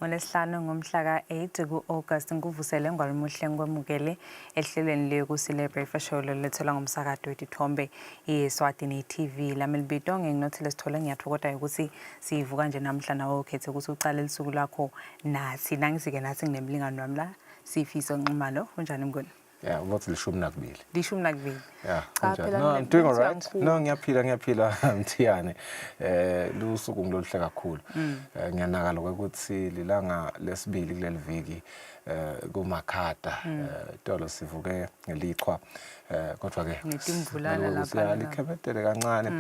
ngolesihlanu ngomhla ka-8 ku-August nguvusele ngwalimuhle ngikwamukele ehlelweni le-Kusile breakfast show lethelwa ngomsakazo wetithombe i-Eswatini TV. Lami libito nginginothile sithole ngiyathokoza ukuthi sivuka nje namhla nawe ukhethe ukuthi uqale lisuku lakho nathi nangizike nathi nginemlingano wami la sifiso nxumalo unjani mngoni? Yeah, what's the shum nakbili? The shum nakbili. Yeah. No, I'm doing all right. No, ngiyaphila mthiyane. Lusuku ngiloluhle kakhulu. Ngiyanakala ukuthi lilanga lesibili kuleli viki kumakhata tolo sivuke ngeliqhwa kodwa ke ngitimvulana lapha likhebetele kancane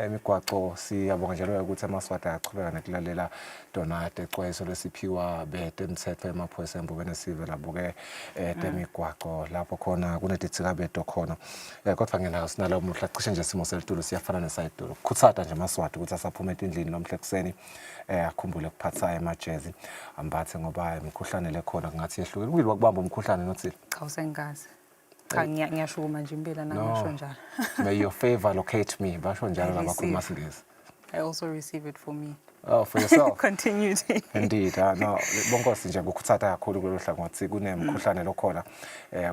imigwaqo siyabonga njalo ukuthi amaswati aqhubeka nekulalela donate ecweso lesiphiwa bede emthetho emaphoyisa embubene sive labuke temigwaqo lapho khona kunedithika bedo khona kodwa ngenayo sinalo muhla cishe nje simo selitulo siyafana nesayitulo khutsata nje amaswati ukuthi asaphume endlini nomhle kuseni akhumbule kuphatha emajezi ambathe ngoba imikhuhlane lekhona ngathi yehlukile ukuyili wakubamba umkhuhlane nothi cha usengazi cha ngiyashuma nje impela nangisho njalo may your favor locate me basho njalo labakhuluma singisi I also receive it for me. Oh, for yourself. Continue. Indeed. No, bonkosi nje ngokuthatha kakhulu kwelohla ngothi kunemkhuhlane lokhona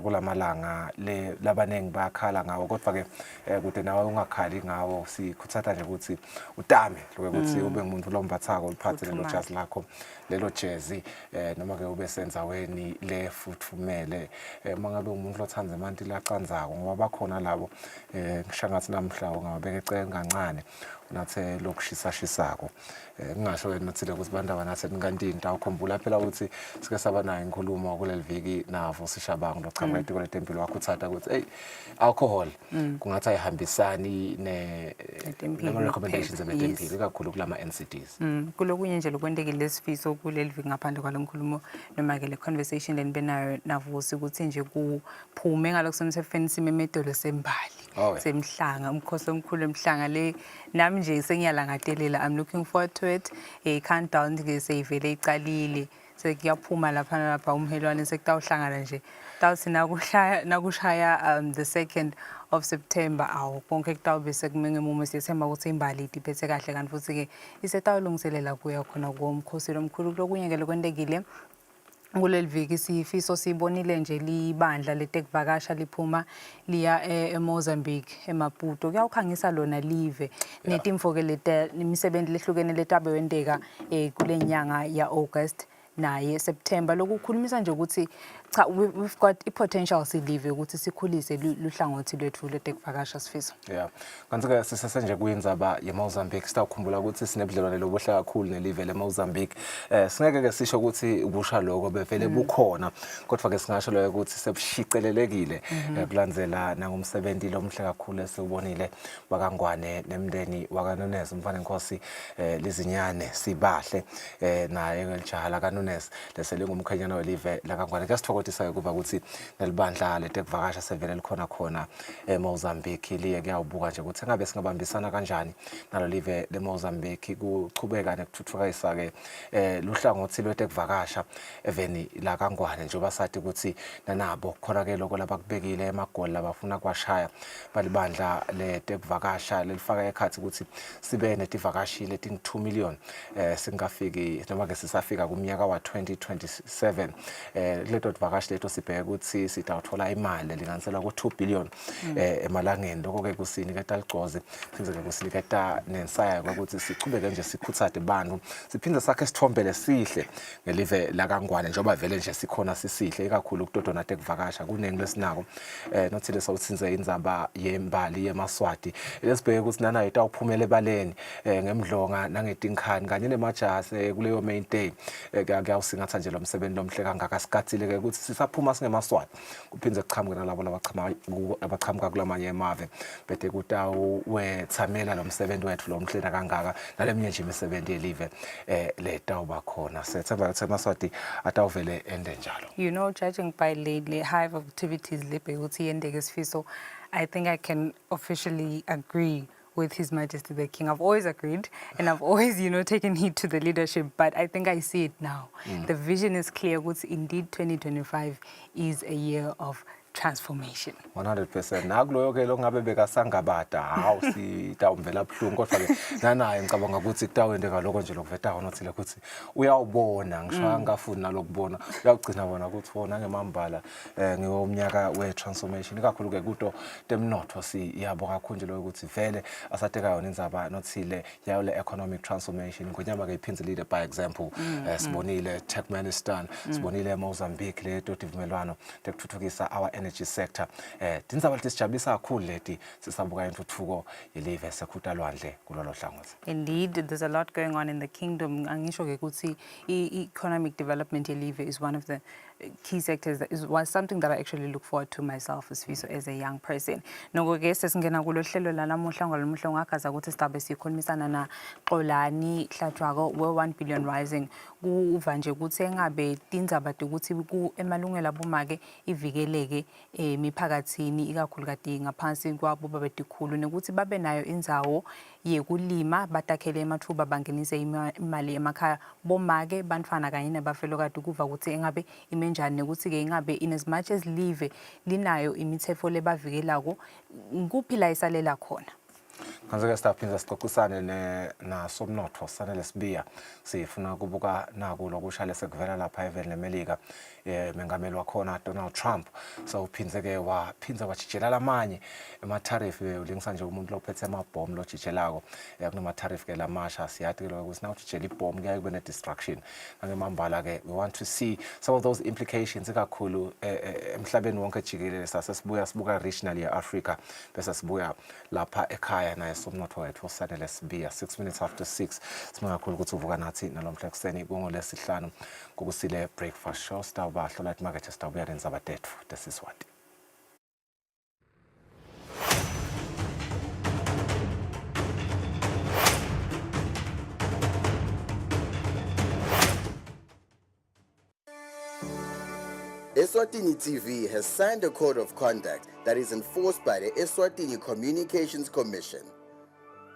kulamalanga labanengi bakhala ngawo kodwa ke kude nawe ungakhali ngawo sikhuthatha nje ukuthi utame ukuthi ube umuntu lombathako liphathe lelo jazi lakho lelo jezi noma ke ube senzaweni lefuthumele mangabe umuntu lothanza imanti laqanzako ngoba bakhona labo ngishangathi namhla ungabeka ecele kancane nathe lokushisa shisako ngisho wena nathile ukuthi bandaba nathi ngikanti into awukhumbula phela ukuthi sike saba nayo inkulumo kuleli viki navo sishabangu lochama etiko letempilo wakho uthatha ukuthi hey alcohol kungathi ayihambisani ne recommendations ebetempilo ikakhulu kulama NCDs kulokunye nje lokwendekile lesifiso kuleli viki ngaphandle kwalenkulumo noma ke le conversation lenibenayo navusi ukuthi nje kuphume ngalokusemthethweni simemedolo sembali semhlanga umkhosi omkhulu emhlanga le nami nje sengiyalangadelela I'm looking forward to it countdown ke seyivele icalile sekuyaphuma lapha umhelwane sekutawuhlangana nje tawuthi nakushaya the 2nd of September konke kutawube sekumenge mumo siyethemba ukuthi imbali iphethe kahle kanti futhi ke isetawulungiselela kuya khona komkhosi lomkhulu lokunye ke lokwendekile kuleli viki sifiso sibonile nje libandla letekuvakasha liphuma liya eMozambique eMaputo kuyawukhangisa lona live netimfo ke imisebenzi lehlukene letabe wendeka kulenyanga ya August naye September lokukhulumisa nje ukuthi cha we've got potential silive ukuthi sikhulise luhlangothi lwethu letekuvakasha sifiso yeah kanti ke sisesenje kuyindzaba yeMozambique sitawukhumbula ukuthi sinebudlelwane lobuhle kakhulu nelive leMozambique singeke ke sisho ukuthi ubusha lokho bevele bukhona kodwa ke singasho lo ukuthi sebushicelelekile kulandzela nangumsebenzi lomhle kakhulu esubonile bakangwane nemndeni wakanoneza umfana inkosi lizinyane sibahle naye ngelijahala kanoneza leselingumkhanyana welive lakangwane kuyasithokozisa kuba ukuthi nelibandla letekuvakasha sevele likhona khona eMozambique liye kuyawubuka nje ukuthi ngabe singabambisana kanjani nalo live leMozambique kuchubeka nekuthuthukisa ke luhlangothi lwetekuvakasha eveni la kangwane njengoba sathi ukuthi nanabo khona ke lokho labakubekile emagoli labafuna kwashaya balibandla letekuvakasha lelifaka ekhathi ukuthi sibe netivakashi leti 2 million singafiki noma ke sisafika kumnyaka wa 2027 leto tivakashi leto sibheke ukuthi sitawuthola imali linganisela ku 2 billion emalangeni lokho ke kusiniketa ligcoze siphinde ke kusiniketa nensaya ukuthi sichubeke nje sikhuthade abantu siphinde sakhe sithombele sihle ngelive la kangwane njengoba vele nje sikhona sisihle ikakhulu kutodona tekuvakasha kunengi lesinako nothile sawutsinze indzaba yembali yemaswati lesibheke ukuthi nana itawuphumela ebaleni ngemdlonga nangetinkhani kanye nemajasi kuleyo main day kuyawusingatha nje lo msebenzi lomhle kangaka sikathile ke ukuthi sisaphuma singemaswati kuphinde kuqhamuke nalabo abaqhamuka kulamanye emave bese kutawu wethamela lo msebenzi wethu lo mhlena kangaka naleminye nje imisebenzi yelive letawuba khona sethemba ukuthi amaswati atawuvele ende njalo. You know, judging by lately hive of activities libheke ukuthi yendeke sifiso I think I can officially agree with His Majesty the King. I've always agreed and I've always, taken heed to the leadership, but I think I see it now. The vision is clear. Indeed, 2025 is a year of transformation. 100%. Nakuloyo ke longabe bekasangabada hawu sitawumvela buhlungu kodwa ke nanaye ngicabanga ukuthi kutawendeka lokho nje lokuveta onothile ukuthi uyawubona ngisho ngafuni nalokubona uyagcina bona ukuthi wona ngemambala ngiyomnyaka we transformation kakhulu ke kuto temnotho siyabo kakhulu nje lo ukuthi vele asateka yona indzaba nothile yayo le economic transformation ngonyama ke iphinze leader by example sibonile Turkmenistan sibonile Mozambique le totivumelwano tekuthuthukisa our energy sector tindzaba leti sijabulisa kakhulu leti sisabuka intuthuko yelive sekhuta lwandle kulolo hlangothi. Indeed, there's a lot going on in the kingdom. Angisho ke ukuthi economic development yelive is one of the key sectors that was something that I actually look forward to myself as a young person. Noko ke sesingena kulo hlelo lanamuhla ngalomuhla ngakaza ukuthi sizabe sikhulumisana na Xolani Hlatshwako we 1 billion rising kuva nje ukuthi engabe tindzaba ukuthi emalungelo abomake ivikeleke emiphakathini ikakhulukazi ngaphansi kwabo babedikhulu nokuthi babe nayo indzawo yekulima batakhele emathuba bangenise imali emakhaya bomake bantfwana kanye nabafelokade kuva ukuthi engabe imenjani ukuthi ke ingabe in as much as live linayo imithetho lebavikelako kuphi la isalela khona. Kanzeke sitaphinza sixoxisane nasomnotho sanele sibiya sifuna kubuka naku lokusha lesekuvela lapha eveni leMelika mengameli wakhona Donald Trump so uphinze ke waphinza wajijela lamanye ematharifu ulingisa nje umuntu lophethe amabhomu lojijelako kunamatharifu ke lamasha siyathi ke ukuthi na ujijela ibhomu kuyaye kube ne destruction ngemambala ke we want to see some of those implications kakhulu emhlabeni wonke jikelele sibuka regionally eAfrica bese sibuya lapha ekhaya na somnotho wethu osanele sibiya 6 minutes after 6 sibonga kakhulu ukuthi uvuka nathi nalomhla kuseni ngolesihlanu Kusile breakfast show staba hlola at market staba yenza abadethu desiswati. Eswatini TV has signed a code of conduct that is enforced by the Eswatini Communications Commission.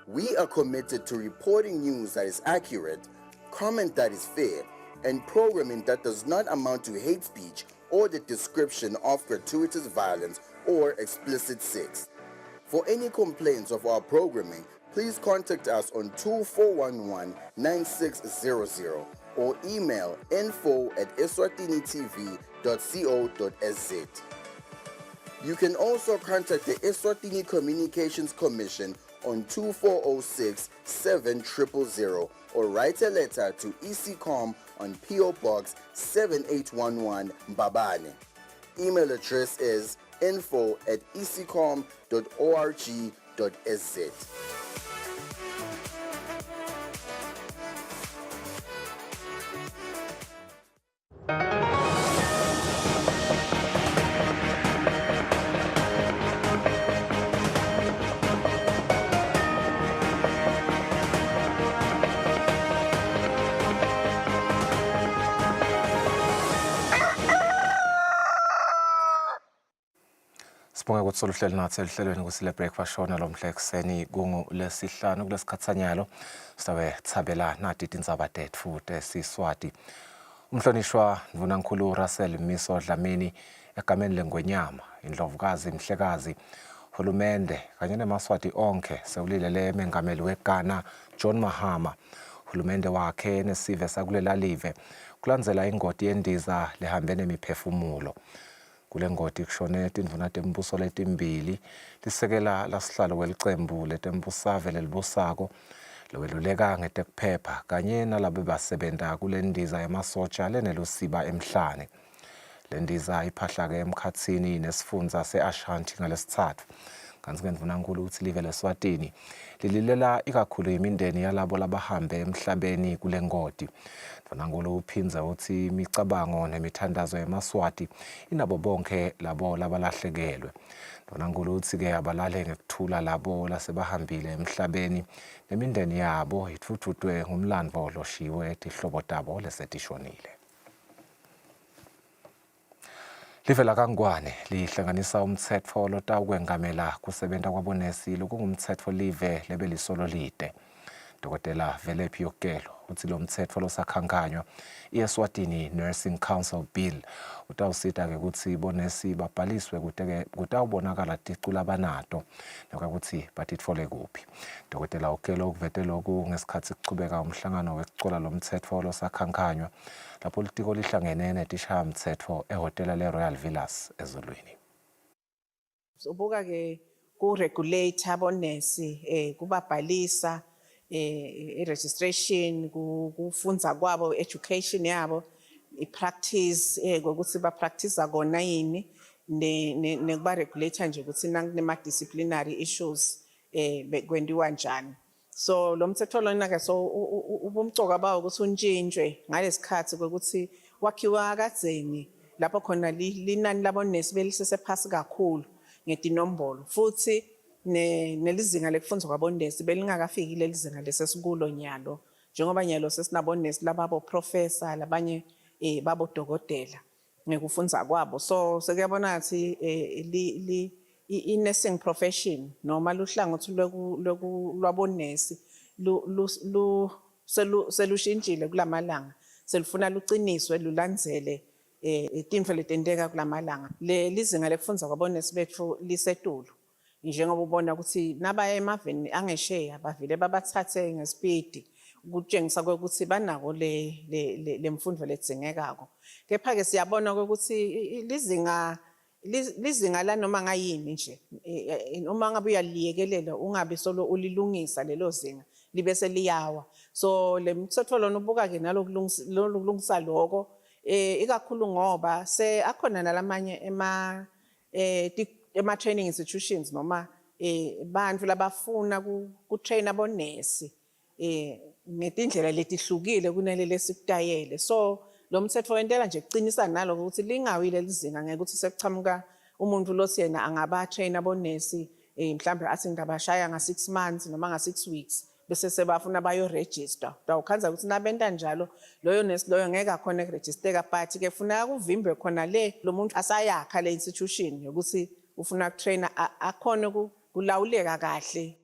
We are committed to reporting news that is accurate, comment that is fair, and programming that does not amount to hate speech or the description of gratuitous violence or explicit sex. For any complaints of our programming, please contact us on 2411-9600 or email info@eswatinitv.co.za. You can also contact the Eswatini Communications Commission on 2406-7000 or write a letter to ECCOM on PO Box 7811 Mbabane. Email address is info@ecom.org.sz. Sibonga ukuthi soluhlelo nathi elihlelweni Kusile breakfast show nalomhla ekseni lesihlanu kulesikhatsanyalo sizabe thabela nathi tindzaba tethu tesiswati. Umhlonishwa Mvunankulu Russell Miso Dlamini egameni lengonyama indlovukazi mhlekazi hulumende kanye nemaswati onke sewulilele mengameli weGhana John Mahama hulumende wakhe nesive sakulela live kulandzela ingoti yendiza lehambene imiphefumulo. Kule ngoti kushone tindvuna tembuso letimbili lisekela lasihlalo welicembu letembusave lelibusako loweluleka ngetekuphepha kanye nalabo basebenta kule ndiza yamasotsha lenelusiba emhlane. Le ndiza iphahla ke emkhatsini nesifundza seAshanti ngalesithathu. Kanti ke Mvunankulu uthi live leSwatini lililela ikakhulu imindeni yalabo labahambe emhlabeni kule ngoti. Mvunankulu uphinza uthi imicabango nemithandazo yemaswati inabo bonke labo labalahlekelwe. Mvunankulu uthi ke abalale ngekuthula labo lasebahambile emhlabeni nemindeni yabo ithuthutwe ngumlandvo loshiwe tihlobo tabo lesetishonile. Live la Kangwane lihlanganisa umtsetfo lotawukwengamela kusebenta kwabonesi lokungumtsetfo live lebelisolo lide. Dokotela Velephi Yokelo uthi lo mthetho losakhankanywa iEswatini Nursing Council Bill utawusita ke ukuthi bonesi babhaliswe kutawubonakala ticula abanato nokuthi batitfole kuphi. Dokotela Yokelo ukuvete lokhu ngesikhathi kuchubeka umhlangano wekucula lo mthetho losakhankanywa lapho litiko lihlangene netishaya mthetho ehotela leRoyal Villas eZulwini. Ubuka ke ku-regulate abonesi kubabhalisa i-registration kufunza kwabo education yabo i-practice ukuthi ba-practice kona yini nekuba-regulate nje ukuthi nakune-disciplinary issues kwendiwa njani. So lo mthetho lona-ke so ubumcoka bawo ukuthi untshintshwe ngalesikhathi kokuthi wakhiwa kadzeni lapho khona linani labonesi belisesephansi kakhulu ngetinombolo futhi nelizinga lekufundza kwabonesi belingakafiki lelizinga lesesikulo nyalo njengoba nyalo sesinabonesi lababo professor labanye babo dokotela ngekufundza kwabo so sekuyabona ngathi i-nursing profession noma luhlangothi lwabonesi selushintshile kulamalanga selufuna luqiniswe lulandzele tintfo letenteka kulamalanga lizinga lekufundza kwabonesi betfu lisetulu njengoba ubona ukuthi nabaya emaveni angesheya bavile babathathe ngespeed kutshengisa ukuthi banako le mfundo ledzingekako kepha-ke siyabona ukuthi lizinga la noma ngayini nje uma ngabe uyaliyekelela ungabe solo ulilungisa lelo zinga libe seliyawa so le mthetho lona ubuka-ke nalokulungisa loko ikakhulu ngoba akhona nalamanye ema-training institutions noma bantu labafuna ku-train abonesi ngetindlela letihlukile kunaleli esikutayele so lo mthetho wentela nje kucinisa naloko ukuthi lingawile lizinga ngeke ukuthi sekuchamuka umuntu lothi yena angaba-train abonesi mhlawumbe athi ngabashaya nga-6 months noma nga-6 weeks bese sebafuna bayo-register utawukhanza ukuthi nabenta njalo loyo nesi loyo ngeke akhona kurejisteka but-ke funeka kuvimbe khona lo muntu asayakha le institution yokuthi ufuna kutraina akhona kulawuleka kahle.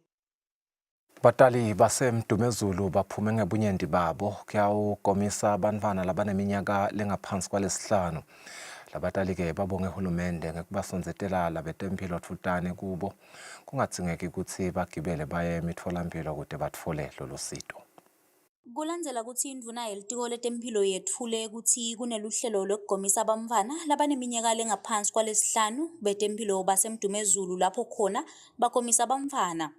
Batali basemdumezulu baphume ngebunyendi babo kuyawukomisa abantwana labaneminyaka lengaphansi kwalesihlanu. Labatali-ke babonge uhulumende ngekubasonzetela labetempilo thutane kubo kungadingeki ukuthi bagibele baye emitfolampilo kude batfole lolu sito. Kulandzela kutsi indvuna yelitiko letempilo yetfule ukuthi kuneluhlelo lokugomisa abamfana labaneminyaka lengaphansi kwalesihlanu betempilo basemdumezulu lapho khona bagomisa abamfana.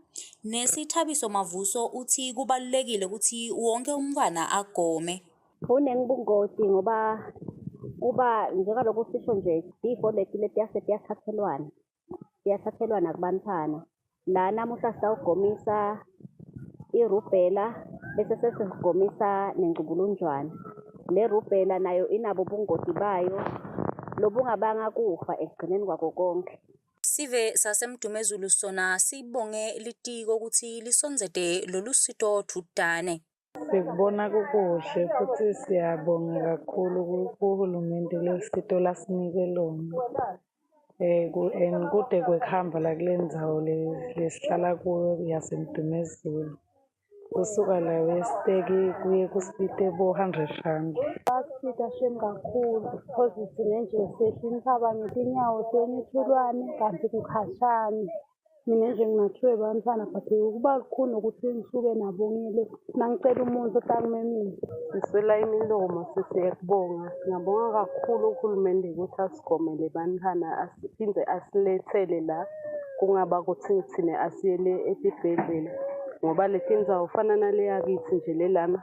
Nesithabiso Mavuso uthi kubalulekile ukuthi wonke umntwana agome. Kunengibungoti ngoba kuba njengalokho sisho nje ifo siyathathelwana kubantwana la namuhla sawugomisa irubella bese sesigomisa nengcubulunjwana le rubella nayo inabo ubungoti bayo lobungabanga kufa ekugcineni kwako konke. Sive sasemdumezulu sona sibonge litiko ukuthi lisonzete lolu sito thutane. Sikubona kukuhle futhi siyabonga kakhulu kuhulumende lesito lasinike lona. Kude kwekuhamba la kule ndzawo lesihlala kuyo yasemdumezulu. Kusuka la Westeki kuye kusipite bo-100 rand. Basipita shame kakhulu because sine nje sehliniphaba ngetinyawo semithulwane kanti kukhashane. Mina nje ngingathiwe bantwana but kuba kukhulu ukuthi ngisuke nabongile nangicela umuntu otangimemile. Siswela imilomo siyakubonga. Ngiyabonga kakhulu uhulumende ukuthi asigomele bantwana asiphinde asilethele la kungaba kuthi ngithine asiyele esibhedlela. Ngoba letindzawo ufana nale yakithi nje lelana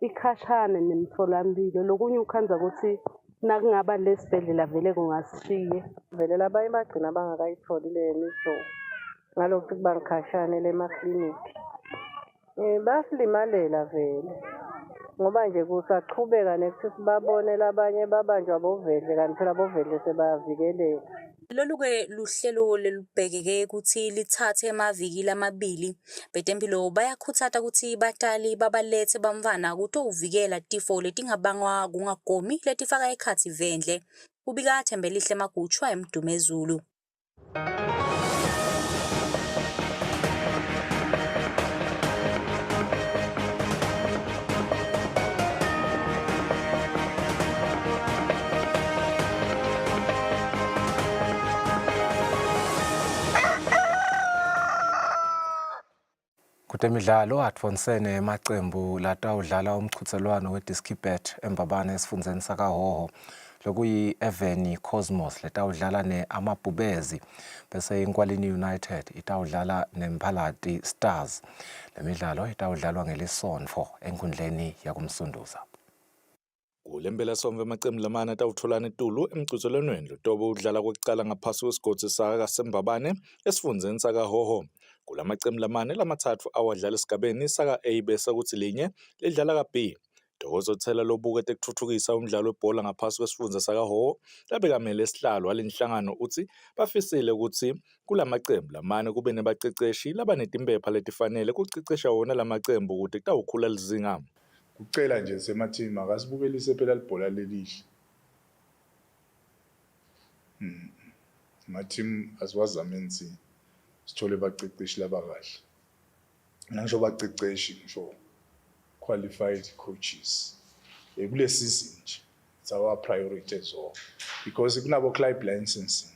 ikhashane nemtholampilo lokunye ukhanza ukuthi nakungaba lesibhedlela vele kungasishiye vele labanye bagcina bangakayitholi le mijovo ngalokhu kuba ngikhashane lemakliniki basilimalela vele ngoba nje kusaqhubeka nekuthi sibabone labanye babanjwa bovedle kanti phela bovedle sebavikeleka. Lolu-ke luhlelo lelubhekeke ukuthi lithathe amaviki lamabili betempilo bayakhuthata ukuthi batali babalethe bamfana kutovikela tifo letingabangwa kungagomi letifaka ekhatsi vendle. Ubika Thembelihle Magutshwa emdumezulu. Zemidlalo atfonsene emacembu latawudlala umchutselwano we-Diskibet eMbabane esifundeni sakaHhohho lokuyi-Eveni Cosmos letawudlala ne-Amabhubezi bese iNkwalini United itawudlala neMphalati Stars. Le midlalo itawudlalwa ngeLesonto enkundleni yakuMsunduza. Kulempelasonto amaqembu lamane atawutholana eTulu emchutselwanweni lotobe udlala kokucala ngaphasi kwesigodi sakaSembabane esifundeni sakaHhohho. Kulamaqembu lamane lamathathu awadlala esigabeni saka-A bese kuthi linye lidlala ka-B. Thokozothela lobuke tekuthuthukisa umdlalo webhola ngaphasi kwesifundza sakaHhohho labekamele isihlalo walenhlangano uthi bafisile ukuthi kulamaqembu lamane kube nebaqeqeshi labanetimpepha letifanele kucecesha wona lamaqembu ukuthi kutawukhula lizinga. Kucela nje semathini makasibukele phela libhola lelihle. Amathini asiwazamenzi sithole baqeqeshi labakahle. Ngisho baqeqeshi ngisho qualified coaches. Kule season nje it's our priority as well because kunabo club licensing.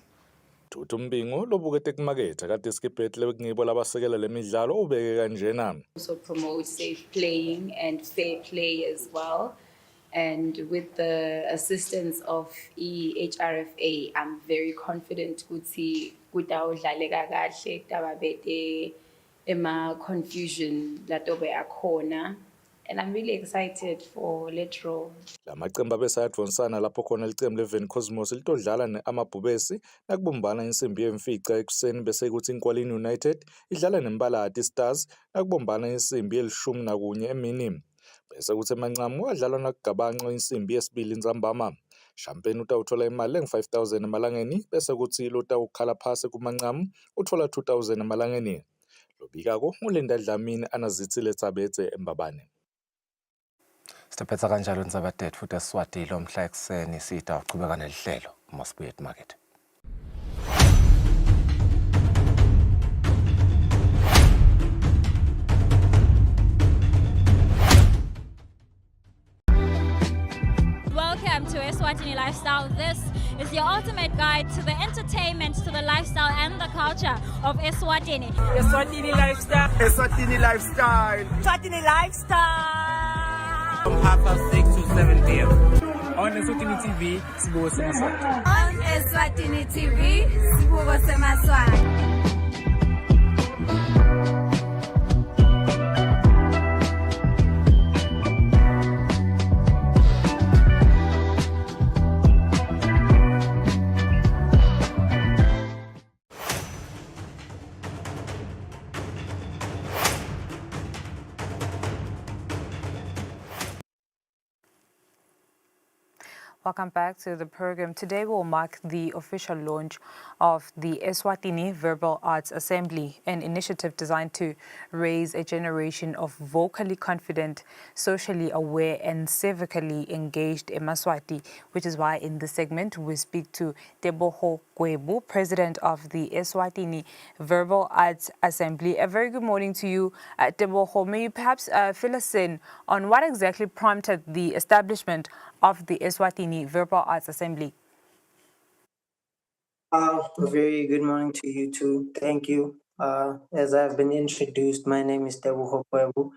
Thuthu Mbingo lobuke tekumaketha kaDiskibet lekungibo labasekela lemidlalo ubeke kanjena. Also promote safe playing and fair play as well. And with the assistance of HRFA, I'm very confident ukuthi kutawudlaleka kahle kutababete ema confusion latobe akhona. And I'm really excited for Bilateral. Lamaqembu abesayadvonsana lapho khona licembu leVeni Cosmos litodlala ne-Amabhubesi nakubumbana insimbi yemfica ekuseni bese kuthi iNkwalini United idlala neMphalati Stars nakubumbana insimbi ye-11 emini. Bese kuthi emancamu wadlala nakugabanxa insimbi yesibili inzambama. Champagne utawuthola imali engu-5,000 emalangeni bese kuthi lotawukhala phasi kumancamu uthola 2,000 emalangeni. Lobikako uLinda Dlamini anazithile Tsabetse eMbabane. Sitaphetsa kanjalo ndzaba futhi Eswatini lomhla ekuseni sitawuchubeka nelihlelo uma sibuye emarket. Welcome to Eswatini Lifestyle. This is your ultimate guide to the entertainment, to the lifestyle and the culture of Eswatini. Eswatini Lifestyle. Eswatini Lifestyle. Eswatini Lifestyle. From 6:30 to 7 p.m. On Eswatini TV, Sibuko Semaswati. On Eswatini TV, Sibuko Semaswati. Welcome back to the program. Today will mark the official launch of the Eswatini Verbal Arts Assembly, an initiative designed to raise a generation of vocally confident, socially aware and civically engaged eMaswati, which is why in this segment we speak to Teboho Kwebu, President of the Eswatini Verbal Arts Assembly. A very good morning to you, Teboho. May you perhaps fill us in on what exactly prompted the establishment of the Eswatini Verbal Arts Assembly? A very good morning to you too. Thank you. As I've been introduced, my name is Teboho Kwebu.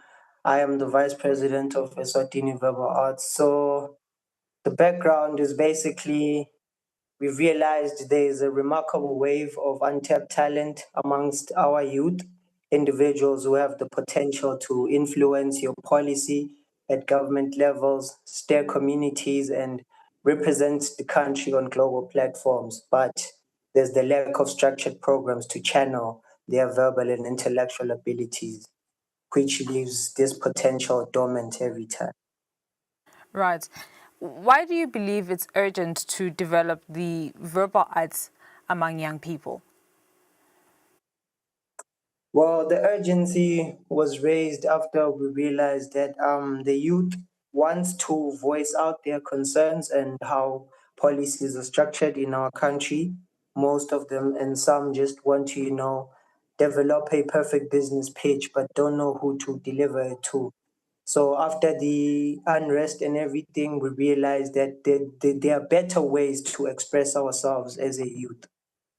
I am the Vice President of Eswatini Verbal Arts. So the background is basically we've realized there is a remarkable wave of untapped talent amongst our youth, individuals who have the potential to influence your policy at government levels, steer communities, and represent the country on global platforms. But there's the lack of structured programs to channel their verbal and intellectual abilities, which leaves this potential dormant every time. Right. Why do you believe it's urgent to develop the verbal arts among young people? Well, the urgency was raised after we realized that the youth wants to voice out their concerns and how policies are structured in our country. Most of them and some just want to, develop a perfect business page but don't know who to deliver it to. So after the unrest and everything, we realized that there are better ways to express ourselves as a youth.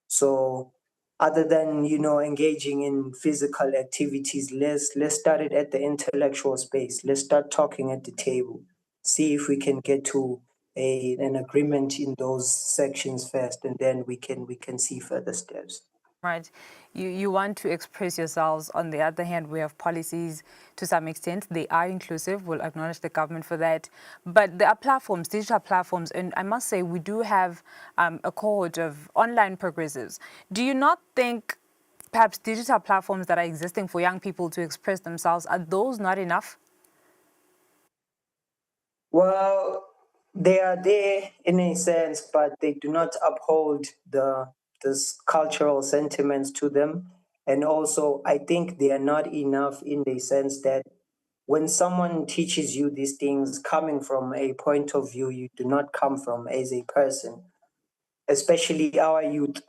So other than engaging in physical activities, let's start it at the intellectual space. Let's start talking at the table. See if we can get to an agreement in those sections first, and then we can see further steps. Right. You want to express yourselves. On the other hand, we have policies to some extent. They are inclusive. We'll acknowledge the government for that. But there are platforms, digital platforms, and I must say we do have a cohort of online progressives. Do you not think perhaps digital platforms that are existing for young people to express themselves, are those not enough? Well, they are there in a sense, but they do not uphold this cultural sentiments to them. And also, I think they are not enough in the sense that when someone teaches you these things coming from a point of view you do not come from as a person, especially our youth,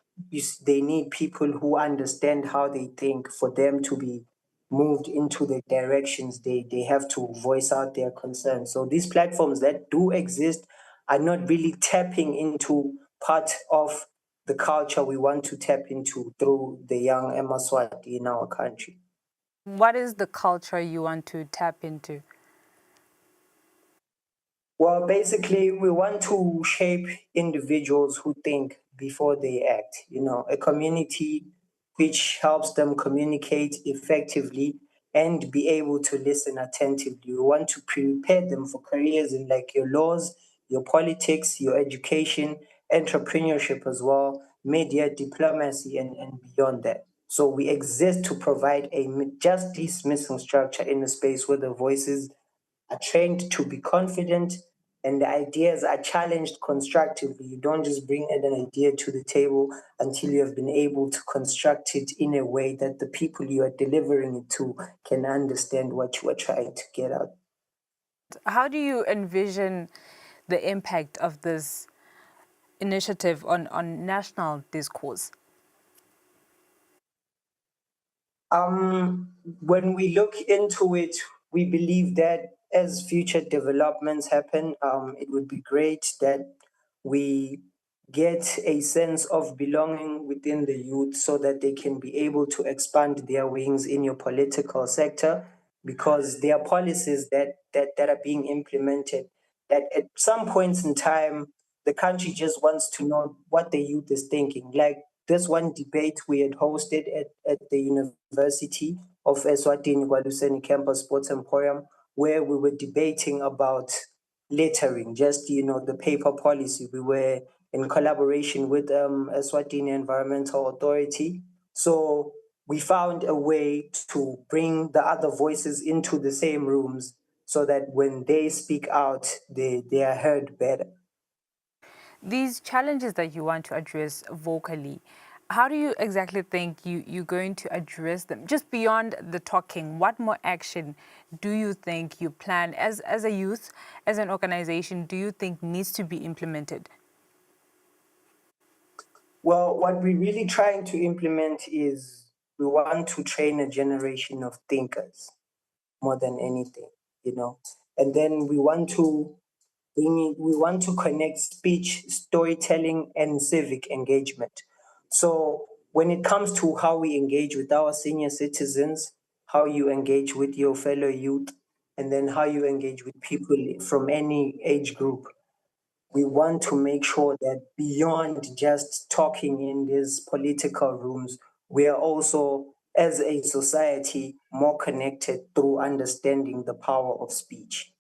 they need people who understand how they think for them to be moved into the directions they have to voice out their concerns. So these platforms that do exist are not really tapping into part of the culture we want to tap into through the young Emaswati in our country. What is the culture you want to tap into? Well, basically, we want to shape individuals who think before they act, a community which helps them communicate effectively and be able to listen attentively. We want to prepare them for careers in like your laws, your politics, your education, entrepreneurship as well, media, diplomacy, and beyond that. So we exist to provide a justice missing structure in a space where the voices are trained to be confident and the ideas are challenged constructively. You don't just bring an idea to the table until you have been able to construct it in a way that the people you are delivering it to can understand what you are trying to get out. How do you envision the impact of this initiative on national discourse? When we look into it, we believe that as future developments happen, it would be great that we get a sense of belonging within the youth so that they can be able to expand their wings in your political sector, because there are policies that are being implemented that at some points in time the country just wants to know what the youth is thinking. Like this one debate we had hosted at the University of Eswatini Gwaluseni Campus Sports Emporium, where we were debating about littering, just the paper policy. We were in collaboration with Eswatini Environmental Authority. So we found a way to bring the other voices into the same rooms so that when they speak out, they are heard better. These challenges that you want to address vocally, how do you exactly think you're going to address them? Just beyond the talking, what more action do you think you plan as a youth, as an organization, do you think needs to be implemented? Well, what we're really trying to implement is we want to train a generation of thinkers more than anything, and then we want to connect speech, storytelling, and civic engagement. So when it comes to how we engage with our senior citizens, how you engage with your fellow youth, and then how you engage with people from any age group, we want to make sure that beyond just talking in these political rooms, we are also, as a society, more connected through understanding the power of speech.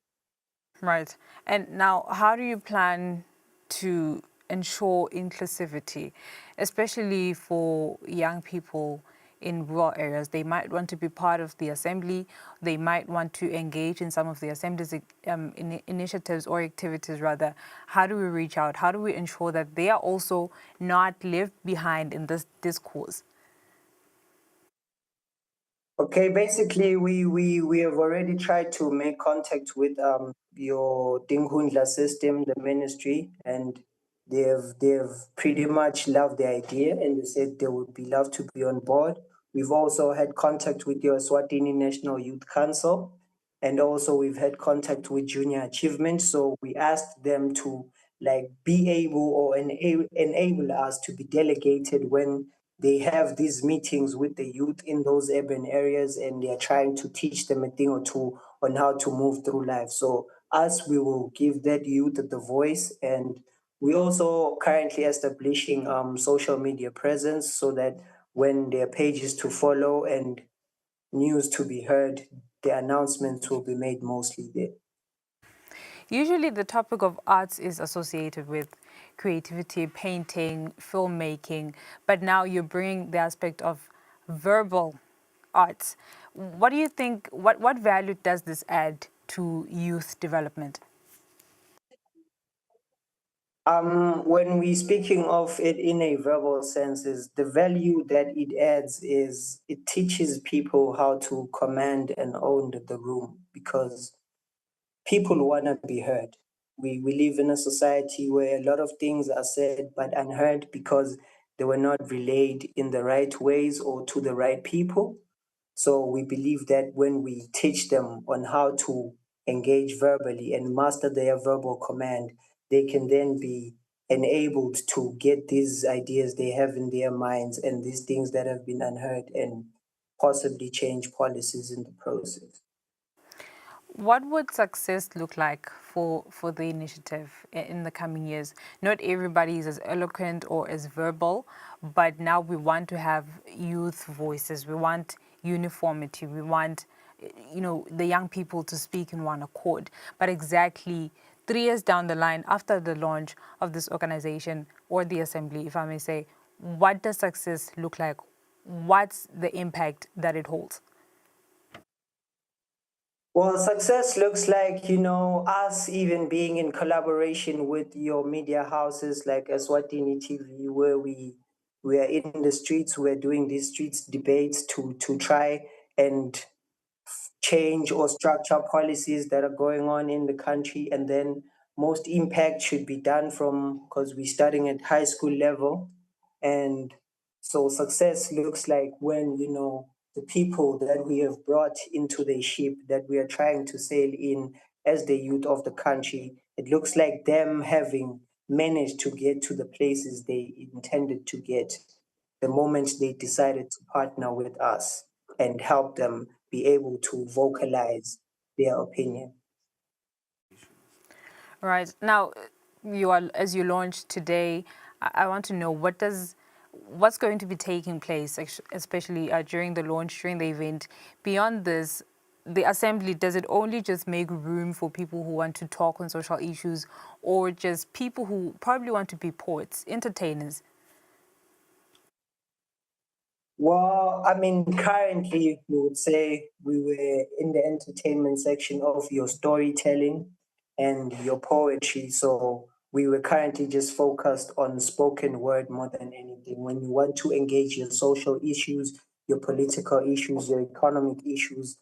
Right. And now, how do you plan to ensure inclusivity, especially for young people in rural areas? They might want to be part of the assembly. They might want to engage in some of the assembly's initiatives or activities, rather. How do we reach out? How do we ensure that they are also not left behind in this discourse? Okay, basically, we have already tried to make contact with your Dinghundla system, the ministry, and they've pretty much loved the idea, and they said they would be love to be on board. We've also had contact with your Swatini National Youth Council, and also we've had contact with Junior Achievement. So we asked them to be able or enable us to be delegated when they have these meetings with the youth in those urban areas, and they are trying to teach them a thing or two on how to move through life. So we will give that youth the voice, and we also currently establishing social media presence so that when there are pages to follow and news to be heard, the announcements will be made mostly there. Usually the topic of arts is associated with creativity, painting, filmmaking, but now you're bringing the aspect of verbal arts. What do you think, what value does this add to youth development? When we're speaking of it in a verbal sense, is the value that it adds is it teaches people how to command and own the room, because people want to be heard. We live in a society where a lot of things are said but unheard because they were not relayed in the right ways or to the right people. So we believe that when we teach them on how to engage verbally and master their verbal command, they can then be enabled to get these ideas they have in their minds and these things that have been unheard and possibly change policies in the process. What would success look like for the initiative in the coming years? Not everybody is as eloquent or as verbal, but now we want to have youth voices. We want uniformity. We want, the young people to speak in one accord. But exactly 3 years down the line, after the launch of this organization or the assembly, if I may say, what does success look like? What's the impact that it holds? Well, success looks like, us even being in collaboration with your media houses like Eswatini TV, where we are in the streets, we're doing these streets debates to try and change or structure policies that are going on in the country. And then most impact should be done from, because we're starting at high school level. And so success looks like when, the people that we have brought into the ship that we are trying to sail in as the youth of the country, it looks like them having managed to get to the places they intended to get the moment they decided to partner with us and help them be able to vocalize their opinion. Right. Now, as you launch today, I want to know what's going to be taking place, especially during the launch, during the event. Beyond this, the assembly, does it only just make room for people who want to talk on social issues, or just people who probably want to be poets, entertainers? Well, currently we would say we were in the entertainment section of your storytelling and your poetry. So we were currently just focused on spoken word more than anything. When you want to engage your social issues, your political issues, your economic issues,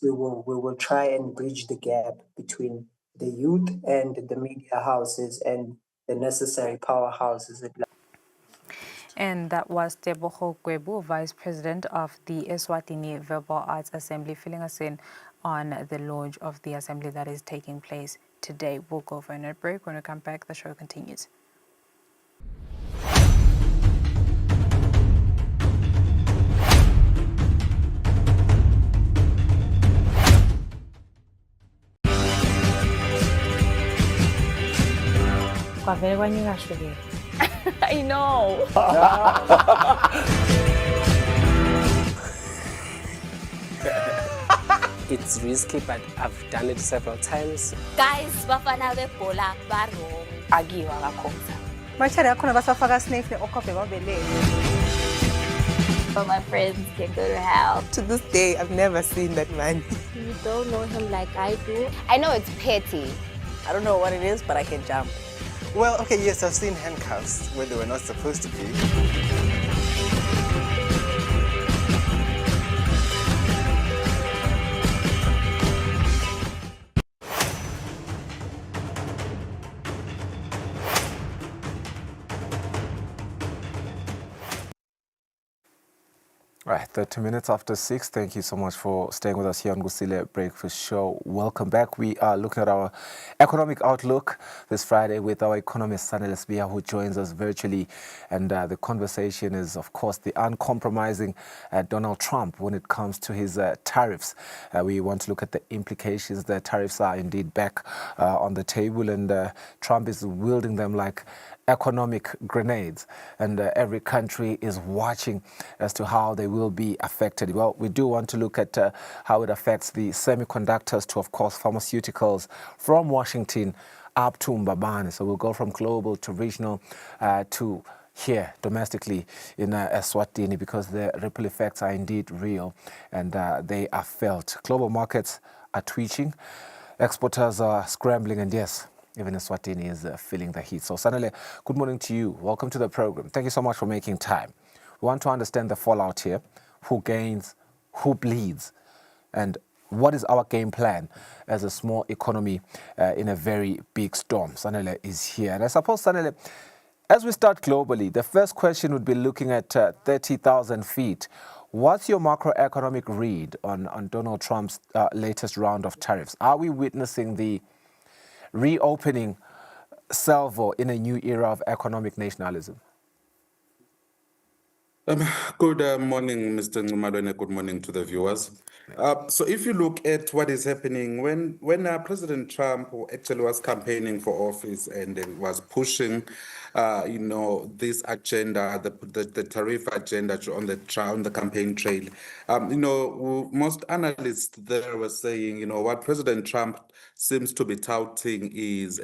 we will try and bridge the gap between the youth and the media houses and the necessary powerhouses. And that was Tebogo Kwebu, Vice President of the Eswatini Verbal Arts Assembly, filling us in on the launch of the assembly that is taking place today. We'll go for a net break. When we come back, the show continues. I know. It's risky, but I've done it several times. Guys, bafana bebola barong. Agiwa kakhona. Machari akhona basafaka snake okhobe babelele. So my friends can go to hell. To this day, I've never seen that man. You don't know him like I do. I know it's petty. I don't know what it is, but I can jump. Well, okay, yes, I've seen handcuffs where they were not supposed to be. Right, 30 minutes after 6. Thank you so much for staying with us here on Kusile Breakfast Show. Welcome back. We are looking at our economic outlook this Friday with our economist, Sanele Sbia, who joins us virtually. And the conversation is, of course, the uncompromising Donald Trump when it comes to his tariffs. We want to look at the implications. The tariffs are indeed back on the table, and Trump is wielding them like economic grenades, and every country is watching as to how they will be affected. Well, we do want to look at how it affects the semiconductors to, of course, pharmaceuticals from Washington up to Mbabane. So we'll go from global to regional to here domestically in Eswatini, because the ripple effects are indeed real and they are felt. Global markets are twitching, exporters are scrambling, and yes, even Eswatini is feeling the heat. So Sanele, good morning to you. Welcome to the program. Thank you so much for making time. We want to understand the fallout here, who gains, who bleeds, and what is our game plan as a small economy in a very big storm. Sanele is here. And I suppose, Sanele, as we start globally, the first question would be looking at 30,000 feet. What's your macroeconomic read on Donald Trump's latest round of tariffs? Are we witnessing the reopening salvo in a new era of economic nationalism? Good morning, Mr. Nxumalo. Good morning to the viewers. So if you look at what is happening, when President Trump actually was campaigning for office and was pushing, this agenda, the tariff agenda on the campaign trail, most analysts there were saying, what President Trump seems to be touting is,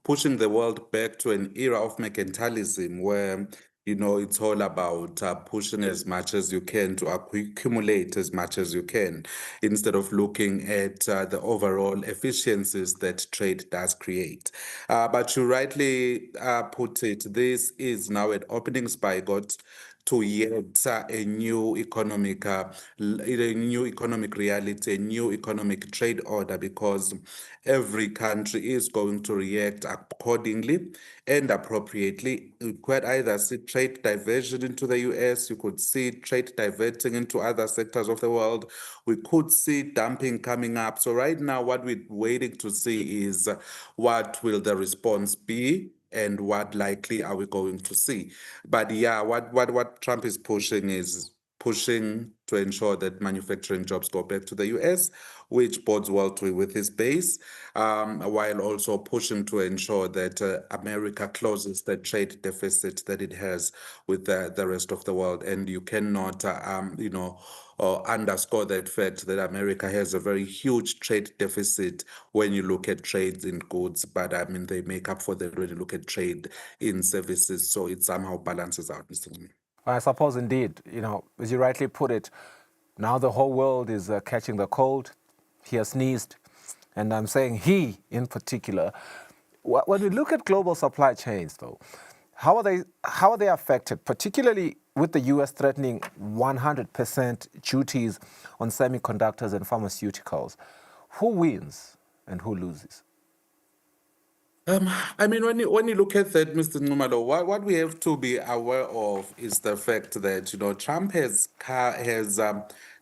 pushing the world back to an era of mercantilism where it's all about pushing as much as you can to accumulate as much as you can, instead of looking at the overall efficiencies that trade does create. But you rightly put it, this is now an opening spigot to yet a new economic reality, a new economic trade order, because every country is going to react accordingly and appropriately. You could either see trade diversion into the US, you could see trade diverting into other sectors of the world, we could see dumping coming up. So right now, what we're waiting to see is what will the response be, and what likely are we going to see. But yeah, what Trump is pushing to ensure that manufacturing jobs go back to the US, which bodes well with his base, while also pushing to ensure that America closes the trade deficit that it has with the rest of the world. And you cannot, underscore that fact that America has a very huge trade deficit when you look at trades in goods, but they make up for that when you look at trade in services. So it somehow balances out, Mr. Ngumi. I suppose indeed, as you rightly put it, now the whole world is catching the cold. He has sneezed, and I'm saying he in particular. When we look at global supply chains, though, how are they affected, particularly with the US threatening 100% duties on semiconductors and pharmaceuticals? Who wins and who loses? When you look at that, Mr. Nxumalo, what we have to be aware of is the fact that Trump has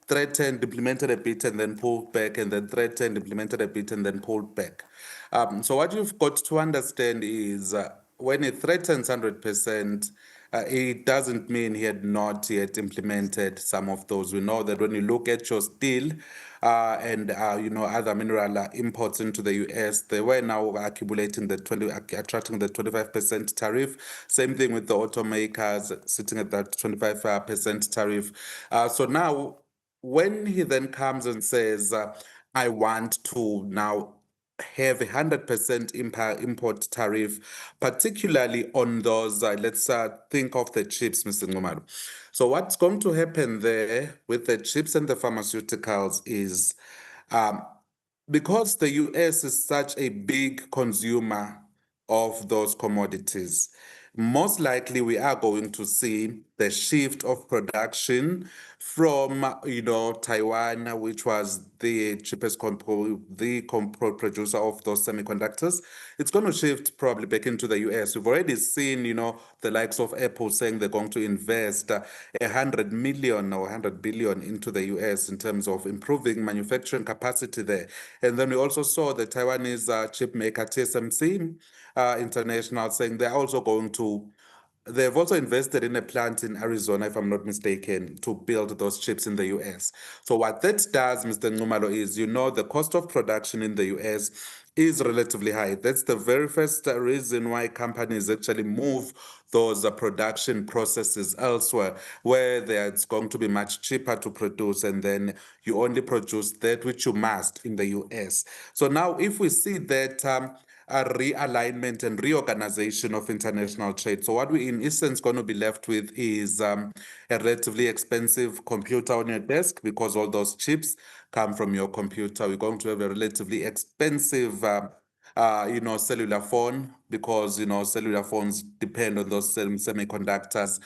threatened, implemented a bit, and then pulled back, and then threatened, implemented a bit, and then pulled back. So what you've got to understand is when he threatens 100%, it doesn't mean he had not yet implemented some of those. We know that when you look at your steel and other mineral imports into the US, they were now attracting the 25% tariff. Same thing with the automakers sitting at that 25% tariff. So now, when he then comes and says, I want to now have 100% import tariff, particularly on those, let's think of the chips, Mr. Nxumalo. So what's going to happen there with the chips and the pharmaceuticals is, because the US is such a big consumer of those commodities, most likely we are going to see the shift of production from Taiwan, which was the cheapest producer of those semiconductors. It's going to shift probably back into the US. We've already seen the likes of Apple saying they're going to invest 100 million or 100 billion into the US in terms of improving manufacturing capacity there. And then we also saw the Taiwanese chip maker TSMC International saying they're also going to. They've also invested in a plant in Arizona, if I'm not mistaken, to build those chips in the US. So what that does, Mr. Ngumalo, is the cost of production in the US is relatively high. That's the very first reason why companies actually move those production processes elsewhere, where it's going to be much cheaper to produce, and then you only produce that which you must in the US. So now if we see that a realignment and reorganization of international trade. So what we in essence going to be left with is a relatively expensive computer on your desk, because all those chips come from your computer. We're going to have a relatively expensive cellular phone, because cellular phones depend on those semiconductors.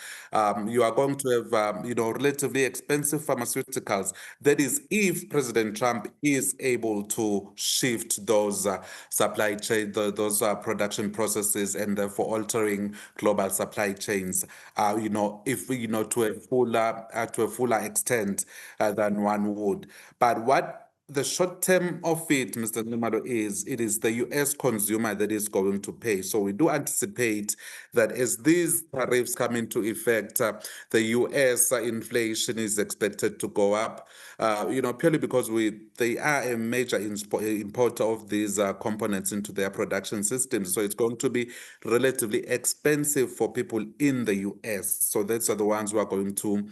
You are going to have relatively expensive pharmaceuticals. That is, if President Trump is able to shift those supply chain, those production processes, and therefore altering global supply chains. If to a fuller extent than one would. But what the short term of it, Mr. Nimalo, it is the US consumer that is going to pay. So we do anticipate that as these tariffs come into effect, the US inflation is expected to go up, purely because they are a major importer of these components into their production systems. So it's going to be relatively expensive for people in the US. So that's the ones who are going to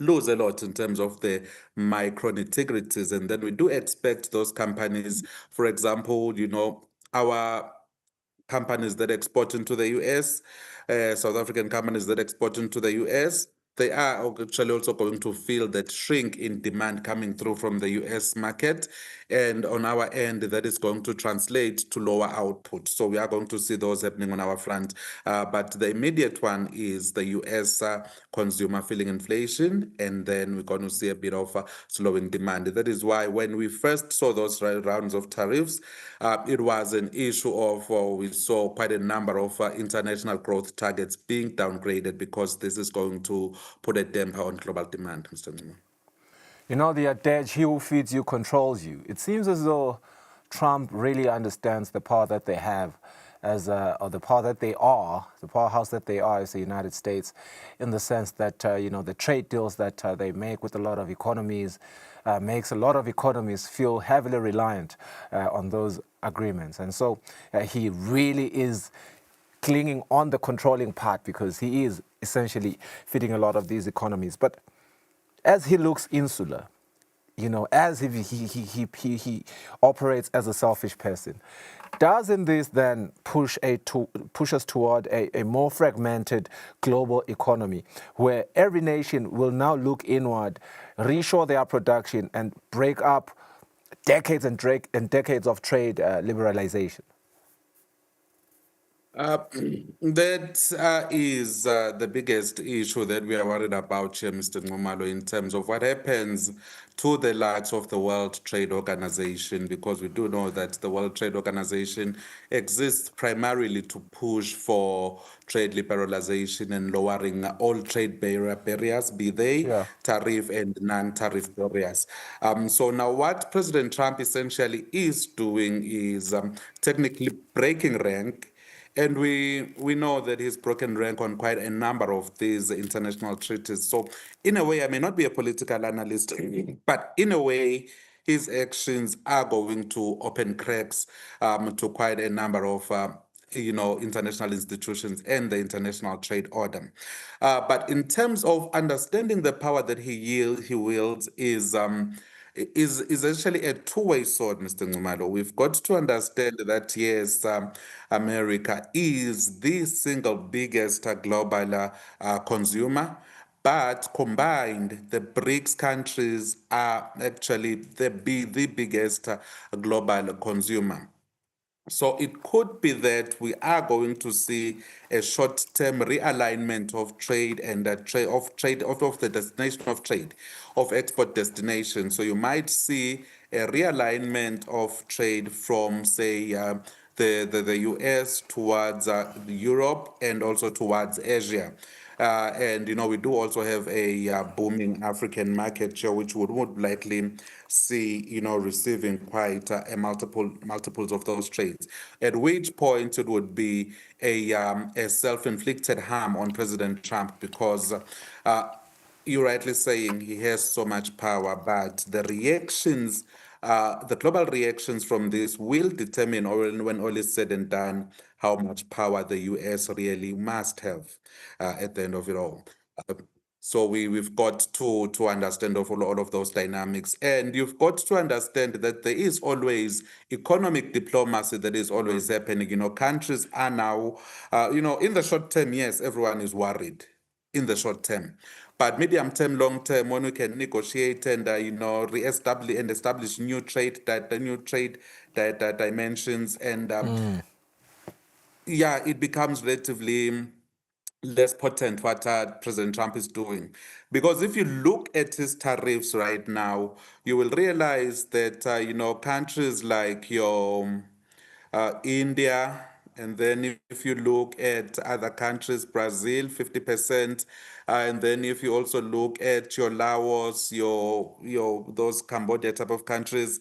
lose a lot in terms of the micro nitty-gritties. And then we do expect those companies, for example, our companies that export into the US, South African companies that export into the US, they are actually also going to feel that shrink in demand coming through from the US market. And on our end, that is going to translate to lower output. So we are going to see those happening on our front. But the immediate one is the US consumer feeling inflation, and then we're going to see a bit of slowing demand. That is why when we first saw those rounds of tariffs, it was an issue of we saw quite a number of international growth targets being downgraded, because this is going to put a damper on global demand, Mr. Numa. The adage, he who feeds you controls you. It seems as though Trump really understands the power that they have or the power that they are, the powerhouse that they are as the United States, in the sense that, the trade deals that they make with a lot of economies makes a lot of economies feel heavily reliant on those agreements. And so he really is clinging on the controlling part, because he is essentially feeding a lot of these economies. But as he looks insular, as if he operates as a selfish person, doesn't this then push us toward a more fragmented global economy, where every nation will now look inward, reshore their production, and break up decades and decades of trade liberalization? That is the biggest issue that we are worried about here, Mr. Ngumalo, in terms of what happens to the likes of the World Trade Organization, because we do know that the World Trade Organization exists primarily to push for trade liberalization and lowering all trade barriers, be they tariff and non-tariff barriers. So now what President Trump essentially is doing is technically breaking rank. And we know that he's broken rank on quite a number of these international treaties. So in a way, I may not be a political analyst, but in a way, his actions are going to open cracks to quite a number of international institutions and the international trade order. But in terms of understanding the power that he wields is actually a two-way sword, Mr. Ngumalo. We've got to understand that, yes, America is the single biggest global consumer, but combined, the BRICS countries are actually the biggest global consumer. So it could be that we are going to see a short-term realignment of trade and of the destination of trade, of export destination. So you might see a realignment of trade from, say, the US, towards Europe, and also towards Asia. And we do also have a booming African market share, which would likely see receiving quite a multiples of those trades. At which point it would be a self-inflicted harm on President Trump, because you're rightly saying he has so much power, but the reactions, the global reactions from this will determine, or when all is said and done, how much power the US really must have at the end of it all. So we've got to understand all of those dynamics, and you've got to understand that there is always economic diplomacy that is always happening. Countries are now, in the short term, yes, everyone is worried in the short term. But medium term, long term, when we can negotiate and reestablish and establish new trade dimensions, and it becomes relatively less potent what President Trump is doing. Because if you look at his tariffs right now, you will realize that countries like your India, and then if you look at other countries, Brazil, 50%, and then if you also look at your Laos, your those Cambodia type of countries,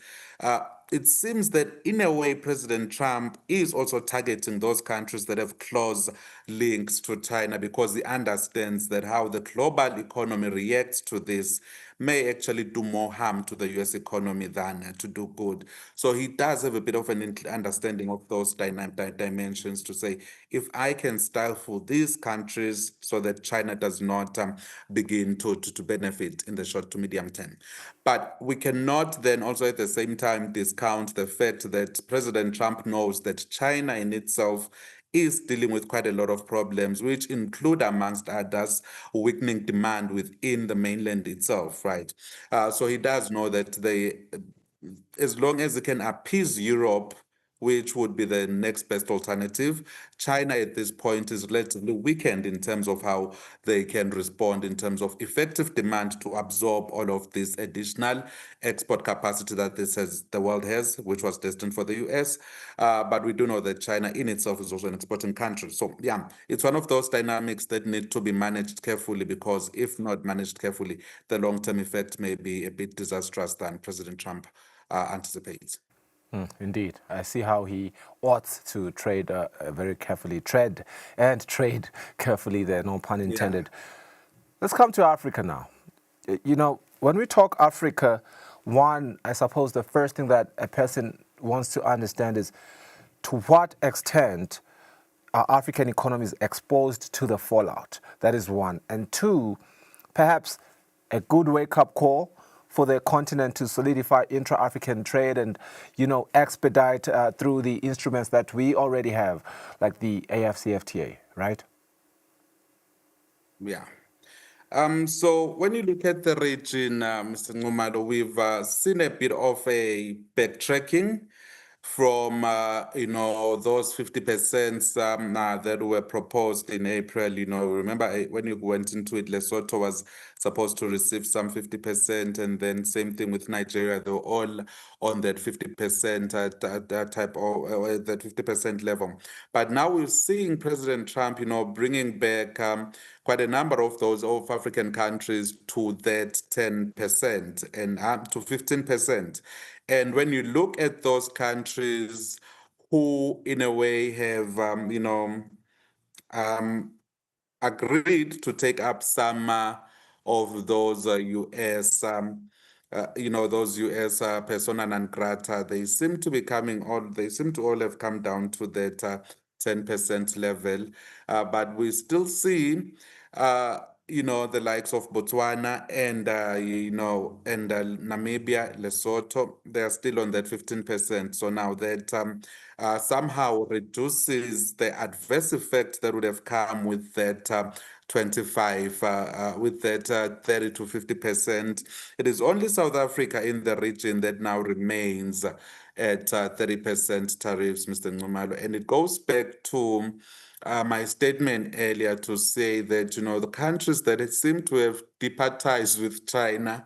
it seems that in a way President Trump is also targeting those countries that have close links to China, because he understands that how the global economy reacts to this may actually do more harm to the US economy than to do good. So he does have a bit of an understanding of those dimensions to say, if I can stifle these countries so that China does not begin to benefit in the short to medium term. But we cannot then also at the same time discount the fact that President Trump knows that China in itself is dealing with quite a lot of problems, which include, amongst others, weakening demand within the mainland itself, right? So he does know that as long as he can appease Europe, which would be the next best alternative, China at this point is relatively weakened in terms of how they can respond in terms of effective demand to absorb all of this additional export capacity that the world has, which was destined for the US. But we do know that China in itself is also an exporting country. So it's one of those dynamics that need to be managed carefully, because if not managed carefully, the long-term effect may be a bit disastrous than President Trump anticipates. Indeed. I see how he ought to trade very carefully, trade carefully there, no pun intended. Let's come to Africa now. When we talk Africa, I suppose the first thing that a person wants to understand is to what extent are African economies exposed to the fallout? That is one. And two, perhaps a good wake-up call for the continent to solidify intra-African trade and, expedite through the instruments that we already have, like the AfCFTA, right? Yeah. So when you look at the region, Mr. Ngumalo, we've seen a bit of a backtracking from those 50% that were proposed in April. Remember when you went into it, Lesotho was supposed to receive some 50%, and then same thing with Nigeria. They were all on that 50% type of that 50% level. But now we're seeing President Trump, bringing back quite a number of those African countries to that 10% and up to 15%. And when you look at those countries who, in a way, have, agreed to take up some of those U.S., those U.S. persona non grata, they seem to all have come down to that 10% level. But we still see the likes of Botswana and Namibia, Lesotho, they are still on that 15%. So now that somehow reduces the adverse effect that would have come with that 25, with that 30 to 50%. It is only South Africa in the region that now remains at 30% tariffs, Mr. Ngumalo. And it goes back to my statement earlier to say that, the countries that seem to have deeper ties with China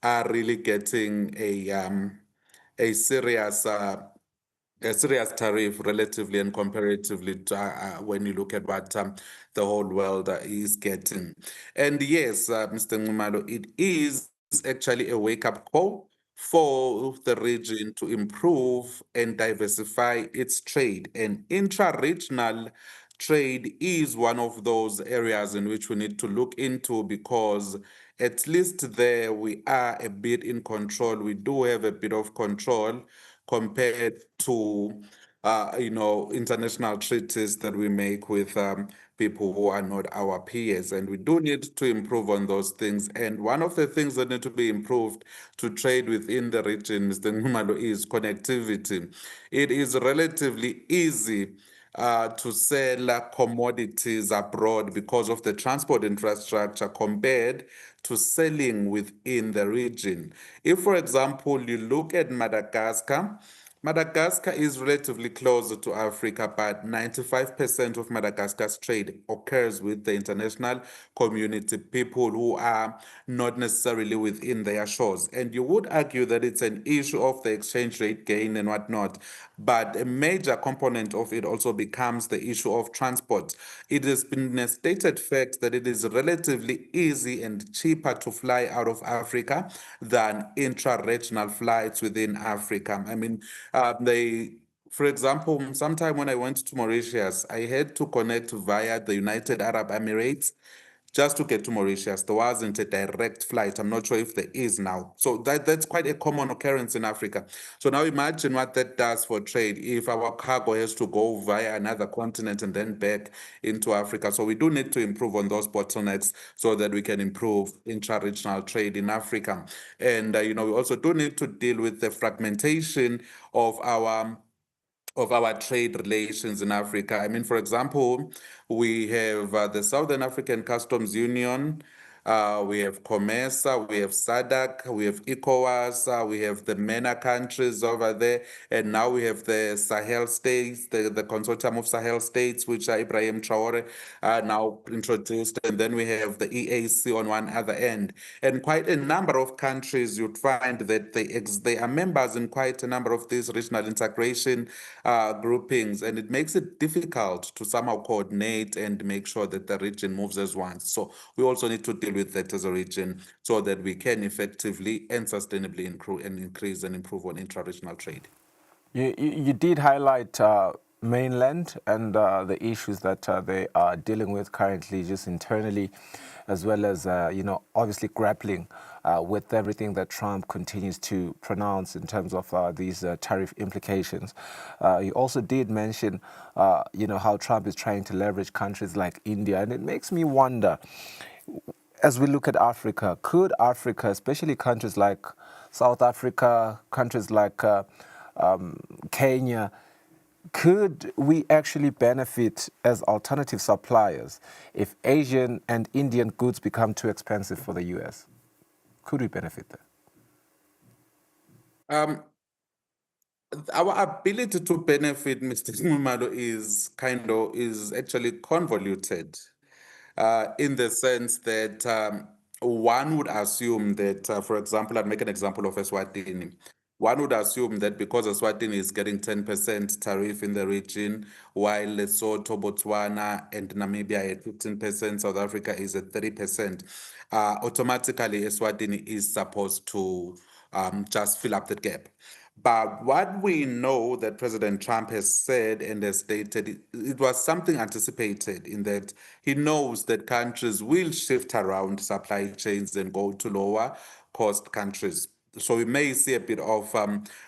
are really getting a serious a serious tariff relatively and comparatively to, when you look at what the whole world is getting. And yes, Mr. Ngumalo, it is actually a wake-up call for the region to improve and diversify its trade. And intra-regional trade is one of those areas in which we need to look into, because at least there we are a bit in control. We do have a bit of control compared to international treaties that we make with people who are not our peers. And we do need to improve on those things. And one of the things that need to be improved to trade within the region, Mr. Ngumalo, is connectivity. It is relatively easy to sell commodities abroad because of the transport infrastructure compared to selling within the region. If, for example, you look at Madagascar, Madagascar is relatively closer to Africa, but 95% of Madagascar's trade occurs with the international community, people who are not necessarily within their shores. And you would argue that it's an issue of the exchange rate gain and whatnot, but a major component of it also becomes the issue of transport. It has been a stated fact that it is relatively easy and cheaper to fly out of Africa than intra-regional flights within Africa. I mean, for example, sometime when I went to Mauritius, I had to connect via the United Arab Emirates just to get to Mauritius. There wasn't a direct flight. I'm not sure if there is now. So that's quite a common occurrence in Africa. So now imagine what that does for trade if our cargo has to go via another continent and then back into Africa. So we do need to improve on those bottlenecks so that we can improve intra-regional trade in Africa. And, we also do need to deal with the fragmentation of our trade relations in Africa. I mean, for example, we have the Southern African Customs Union, we have COMESA, we have SADC, we have ECOWAS, we have the MENA countries over there, and now we have the Sahel states, the consortium of Sahel states, which Ibrahim Traore now introduced, and then we have the EAC on one other end. And quite a number of countries, you'd find that they are members in quite a number of these regional integration groupings, and it makes it difficult to somehow coordinate and make sure that the region moves as one. So we also need to deal with that as a region so that we can effectively and sustainably increase and improve on intra-regional trade. You did highlight mainland and the issues that they are dealing with currently just internally, as well as, obviously grappling with everything that Trump continues to pronounce in terms of these tariff implications. You also did mention, how Trump is trying to leverage countries like India, and it makes me wonder, as we look at Africa, could Africa, especially countries like South Africa, countries like Kenya, could we actually benefit as alternative suppliers if Asian and Indian goods become too expensive for the US? Could we benefit there? Our ability to benefit, Mr. Ngumalo, is actually convoluted in the sense that one would assume that, for example, I'd make an example of Eswatini. One would assume that because Eswatini is getting 10% tariff in the region, while Lesotho, Botswana, and Namibia at 15%, South Africa is at 30%, automatically Eswatini is supposed to just fill up that gap. But what we know that President Trump has said and has stated, it was something anticipated in that he knows that countries will shift around supply chains and go to lower cost countries. So we may see a bit of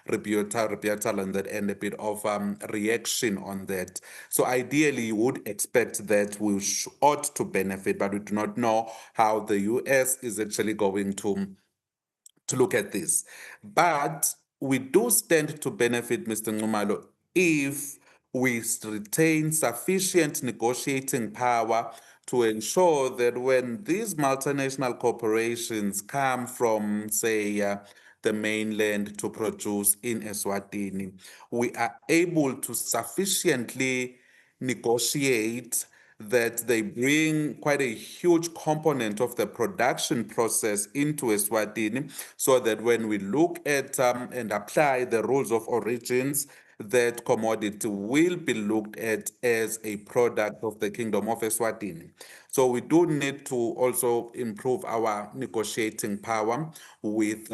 rebuttal on that and a bit of reaction on that. So ideally, you would expect that we ought to benefit, but we do not know how the US is actually going to look at this. But we do stand to benefit, Mr. Ngumalo, if we retain sufficient negotiating power to ensure that when these multinational corporations come from, say, the mainland to produce in Eswatini, we are able to sufficiently negotiate that they bring quite a huge component of the production process into Eswatini, so that when we look at and apply the rules of origins that commodity will be looked at as a product of the Kingdom of Eswatini. So we do need to also improve our negotiating power with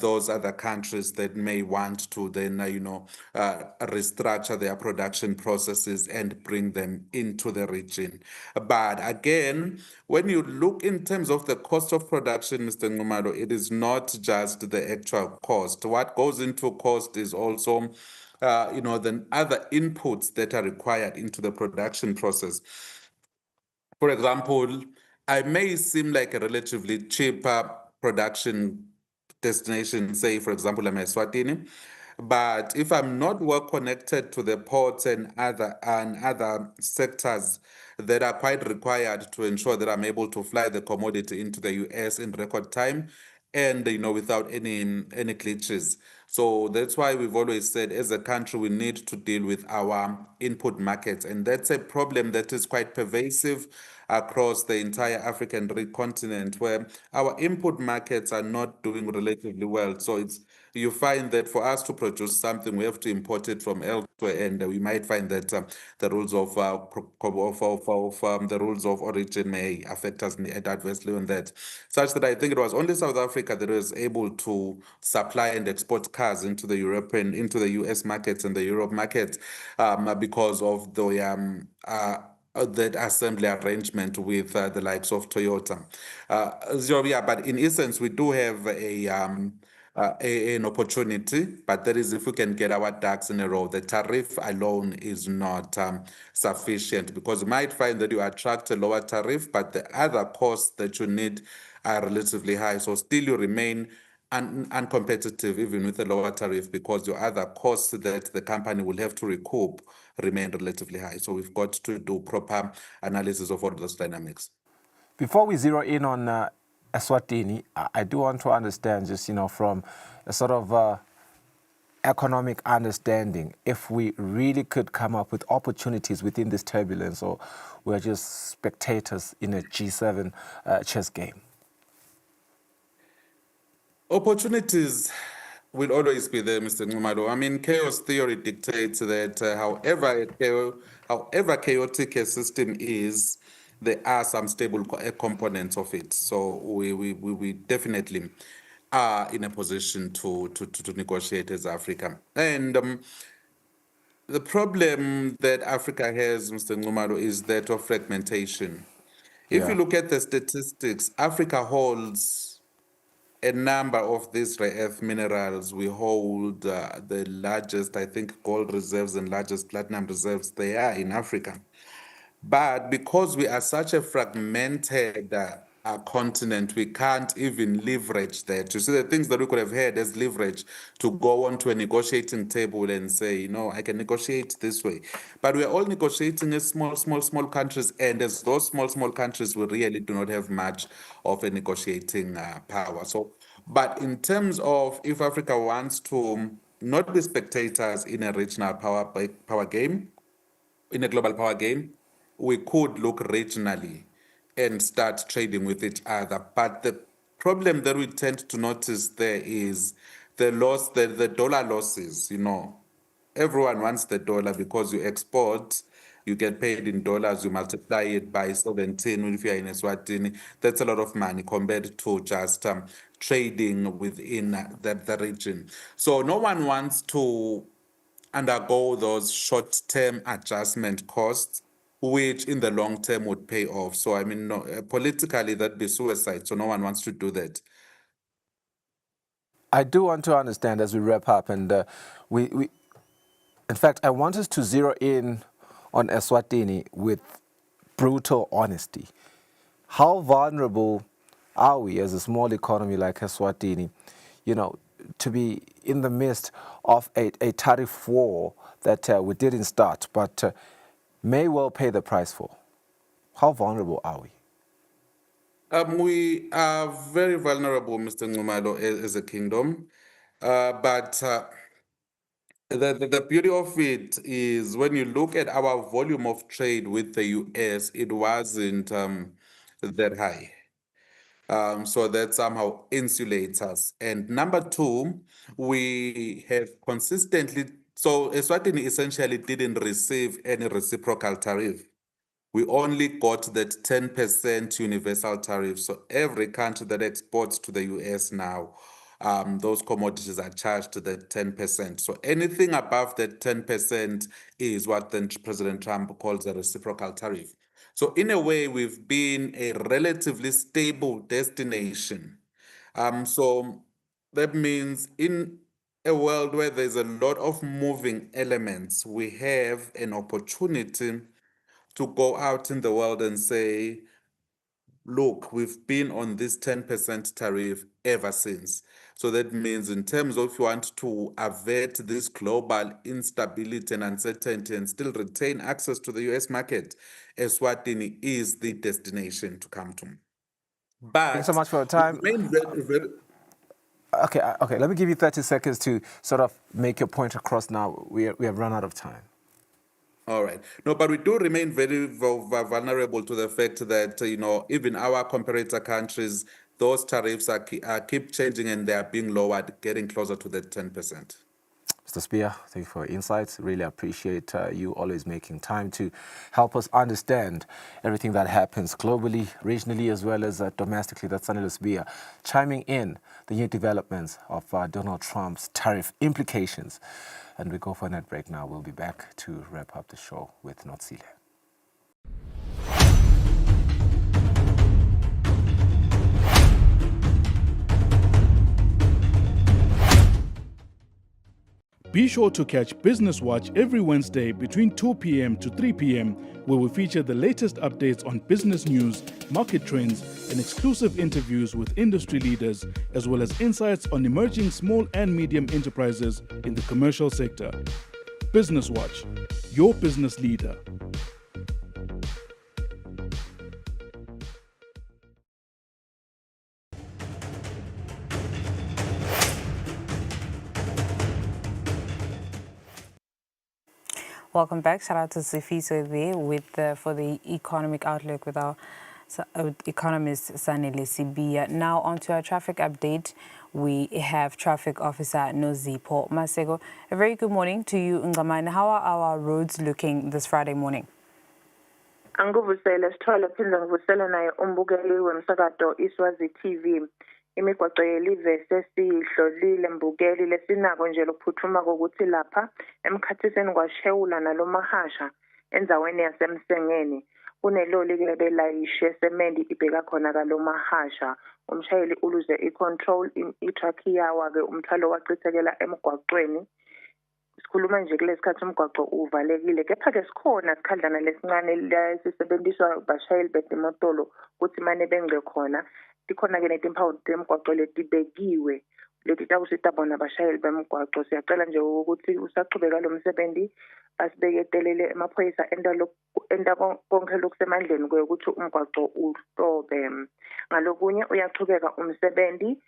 those other countries that may want to then, restructure their production processes and bring them into the region. But again, when you look in terms of the cost of production, Mr. Ngumalo, it is not just the actual cost. What goes into cost is also the other inputs that are required into the production process. For example, I may seem like a relatively cheaper production destination, say, for example, I'm Eswatini, but if I'm not well connected to the ports and other sectors that are quite required to ensure that I'm able to fly the commodity into the US in record time, and without any glitches. So that's why we've always said, as a country, we need to deal with our input markets, and that's a problem that is quite pervasive across the entire African continent, where our input markets are not doing relatively well. So you find that for us to produce something, we have to import it from elsewhere, and we might find that the rules of the rules of origin may affect us adversely on that. Such that I think it was only South Africa that was able to supply and export cars into the US markets and the Europe markets because of the that assembly arrangement with the likes of Toyota. But in essence, we do have an opportunity, but that is if we can get our ducks in a row. The tariff alone is not sufficient, because you might find that you attract a lower tariff, but the other costs that you need are relatively high. So still you remain uncompetitive even with a lower tariff, because your other costs that the company will have to recoup remain relatively high. So we've got to do proper analysis of all those dynamics. Before we zero in on Eswatini, I do want to understand, just from a sort of economic understanding, if we really could come up with opportunities within this turbulence, or we're just spectators in a G7 chess game. Opportunities will always be there, Mr. Ngumalo. I mean, chaos theory dictates that however chaotic a system is, there are some stable components of it. So we definitely are in a position to negotiate as Africa. And the problem that Africa has, Mr. Ngumalo, is that of fragmentation. If you look at the statistics, Africa holds a number of these rare earth minerals. We hold the largest, I think, gold reserves and largest platinum reserves they are in Africa. But because we are such a fragmented continent, we can't even leverage that. You see, the things that we could have had as leverage to go onto a negotiating table and say, I can negotiate this way. But we are all negotiating as small countries, and as those small countries, we really do not have much of a negotiating power. So, but in terms of if Africa wants to not be spectators in a regional power game, in a global power game, we could look regionally and start trading with each other. But the problem that we tend to notice there is the dollar losses. Everyone wants the dollar because you export, you get paid in dollars, you multiply it by 17 if you're in Eswatini. That's a lot of money compared to just trading within the region. So no one wants to undergo those short-term adjustment costs, which in the long term would pay off. So, I mean, politically, that'd be suicide. So no one wants to do that. I do want to understand as we wrap up, and in fact, I want us to zero in on Eswatini with brutal honesty. How vulnerable are we as a small economy like Eswatini, to be in the midst of a tariff war that we didn't start, but may well pay the price for? How vulnerable are we? We are very vulnerable, Mr. Ngumalo, as a kingdom. But the beauty of it is when you look at our volume of trade with the US, it wasn't that high. So that somehow insulates us. And number two, we have consistently So Eswatini essentially didn't receive any reciprocal tariff. We only got that 10% universal tariff. So every country that exports to the US now, those commodities are charged to that 10%. So anything above that 10% is what then President Trump calls a reciprocal tariff. So in a way, we've been a relatively stable destination. So that means in a world where there's a lot of moving elements, we have an opportunity to go out in the world and say, look, we've been on this 10% tariff ever since. So that means in terms of if you want to avert this global instability and uncertainty and still retain access to the US market, Eswatini is the destination to come to. But thanks so much for your time. Okay, let me give you 30 seconds to sort of make your point across now. We have run out of time. All right. No, but we do remain very vulnerable to the fact that, even our comparator countries, those tariffs keep changing and they are being lowered, getting closer to that 10%. Mr. Spear, thank you for your insights. Really appreciate you always making time to help us understand everything that happens globally, regionally, as well as domestically. That's Sanilo Spear chiming in the new developments of Donald Trump's tariff implications. And we go for a net break now. We'll be back to wrap up the show with Kusile. Be sure to catch Business Watch every Wednesday between 2 p.m. to 3 p.m., where we feature the latest updates on business news, market trends, and exclusive interviews with industry leaders, as well as insights on emerging small and medium enterprises in the commercial sector. Business Watch, your business leader. Welcome back. Shout out to Sifiso there with for the economic outlook with our economist Sanele Sibia. Now on to our traffic update. We have Traffic Officer Nozipho Masego. A very good morning to you, Ngamane. How are our roads looking this Friday morning? Anguvusele sithole phinda ngivusele naye umbukeli wemsakazo Iswazi TV. Imigwaqo yelive sesihlolile mbukeli lesinako nje lokuphuthuma kokuthi lapha emkhathiseni kwaShewula nalomahasha endaweni yasemsengeni kuneloli ke belayishe semende ibheka khona kalomahasha umshayeli uluze icontrol itruck yawa ke umthwalo wachithekela emgwaqweni. Sikhuluma nje kulesikhathi umgwaqo uvalekile kepha-ke sikhona sikhadlana lesincane lesisebenziswa abashayeli betimotolo ukuthi mane bengce khona tikhona-ke netimpawu temgwaqo letibekiwe leti takusita bona abashayeli bemgwaqo. Siyacela nje ukuthi usaqhubeka lo msebenzi asibeketelele amaphoyisa enta konke lokusemandleni ukuthi umgwaqo uhlobe. Ngalokunye uyachubeka umsebenzi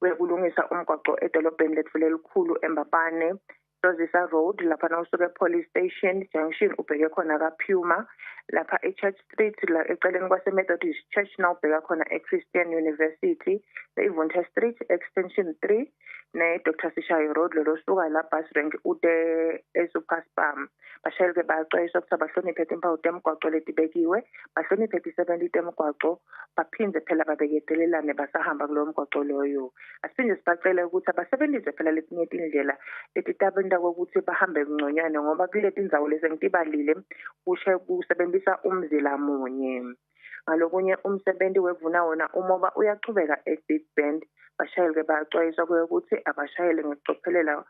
wekulungisa umgwaqo edolobheni lethu lelikhulu eMbapane Sozisa Road lapha nawusuka ePolice Station Junction ubheke khona kaPhuma lapha eChurch Street la eceleni kwaseMethodist Church nawubheka khona eChristian University eVonta Street Extension 3 ne-Dr. Sishayo Road lolo suka la bus rank ude eSuperSpam. Bashayeli ke bayaxwayiswa ukuthi abahloniphe impawu temgwaqo letibekiwe, bahloniphe isebenti temgwaqo, baphinde phela babeketelelane basahamba kulowo mgwaqo loyo. Asiphinde sibacele ukuthi abasebenzise phela letinye indlela letitabenda kokuthi bahambe kungconyane ngoba kuleti ndzawo lesengitibalile kushe kusebenzisa umzila munye. Ngalokunye umsebenzi wevuna wona umoba uyachubeka eBig Bend. Bashayeli ke bayaxwayiswa ukuthi abashayeli ngokucophelela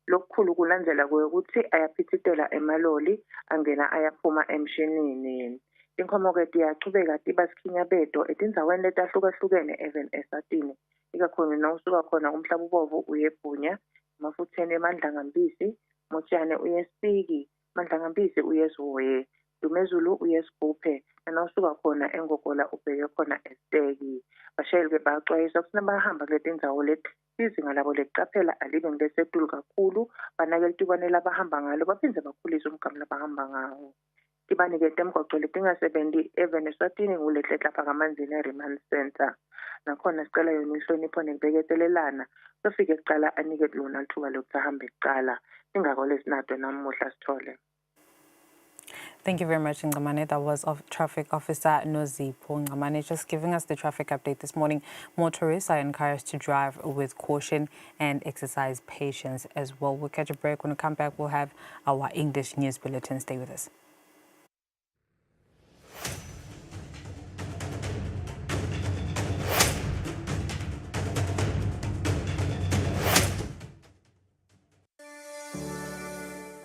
lokukhulu kulandzela ukuthi ayaphithitela emaloli angena ayaphuma emshinini. Inkhomo ke tiyachubeka tiba sikhinya bedo etindzaweni letahlukahlukene even eSwatini ikakhulu nawusuka khona umhlaba ubovu uyeBhunya Mafutheni eMandlangambisi Motshane uyeSpiki Mandlangambisi uyeSihoye Dumezulu uyeSibhuphe nawusuka khona eNgogola ubheke khona eSteki. Bashayeli ke bayaxwayiswa ukuthi nabahamba kuleti ndzawo leti izinga labo lekuqaphela alibe ngilesetulu kakhulu banakele tibane labahamba ngalo baphinde bakhulise umgama labahamba ngawo. Tibane ke temgwaqo letingasebenzi even eSwatini ngulehle lapha kaManzini eRemand Center nakhona sicela yona inhlonipho nekubekezelelana sofike kuqala anike lona lithuba lokuthi ahambe kuqala ingako lesinado namuhla sithole. Thank you very much, Ngamane. That was Traffic Officer Nozipho Ngamane just giving us the traffic update this morning. Motorists are encouraged to drive with caution and exercise patience as well. We'll catch a break. When we come back, we'll have our English news bulletin. Stay with us.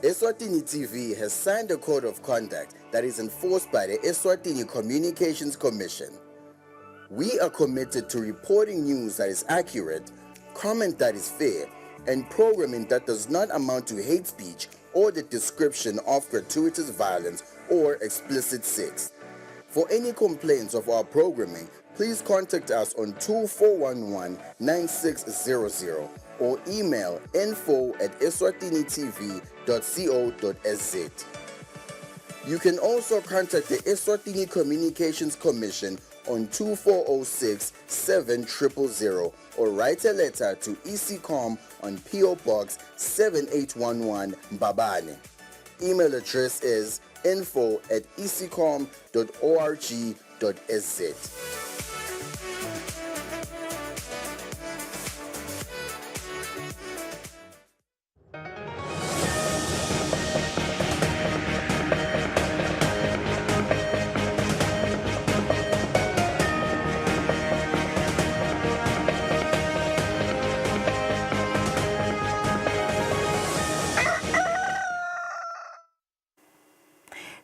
Eswatini TV has signed a code of conduct that is enforced by the Eswatini Communications Commission. We are committed to reporting news that is accurate, comment that is fair, and programming that does not amount to hate speech or the description of gratuitous violence or explicit sex. For any complaints of our programming, please contact us on 2411-9600 or email info@eswatinitv.co.za. You can also contact the Eswatini Communications Commission on 2406-7000 or write a letter to ECCOM on PO Box 7811 Mbabane. Email address is info@ecom.org.sz.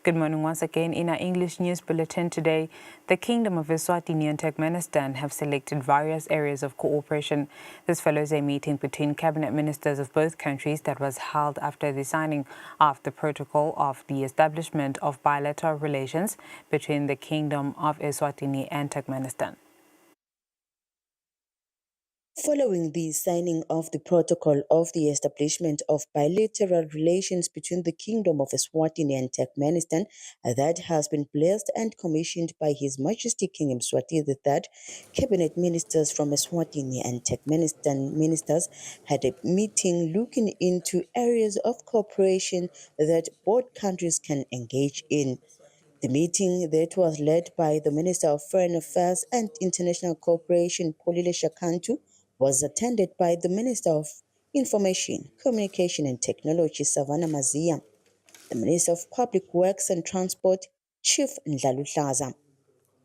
Good morning once again. In our English news bulletin today, the Kingdom of Eswatini and Turkmenistan have selected various areas of cooperation. This follows a meeting between cabinet ministers of both countries that was held after the signing of the protocol of the establishment of bilateral relations between the Kingdom of Eswatini and Turkmenistan. Following the signing of the protocol of the establishment of bilateral relations between the Kingdom of Eswatini and Turkmenistan that has been blessed and commissioned by His Majesty King Mswati III, cabinet ministers from Eswatini and Turkmenistan ministers had a meeting looking into areas of cooperation that both countries can engage in. The meeting that was led by the Minister of Foreign Affairs and International Cooperation, Polile Shakantu, was attended by the Minister of Information, Communication and Technology, Savannah Mazia, the Minister of Public Works and Transport, Chief Ndlalu Hlaza,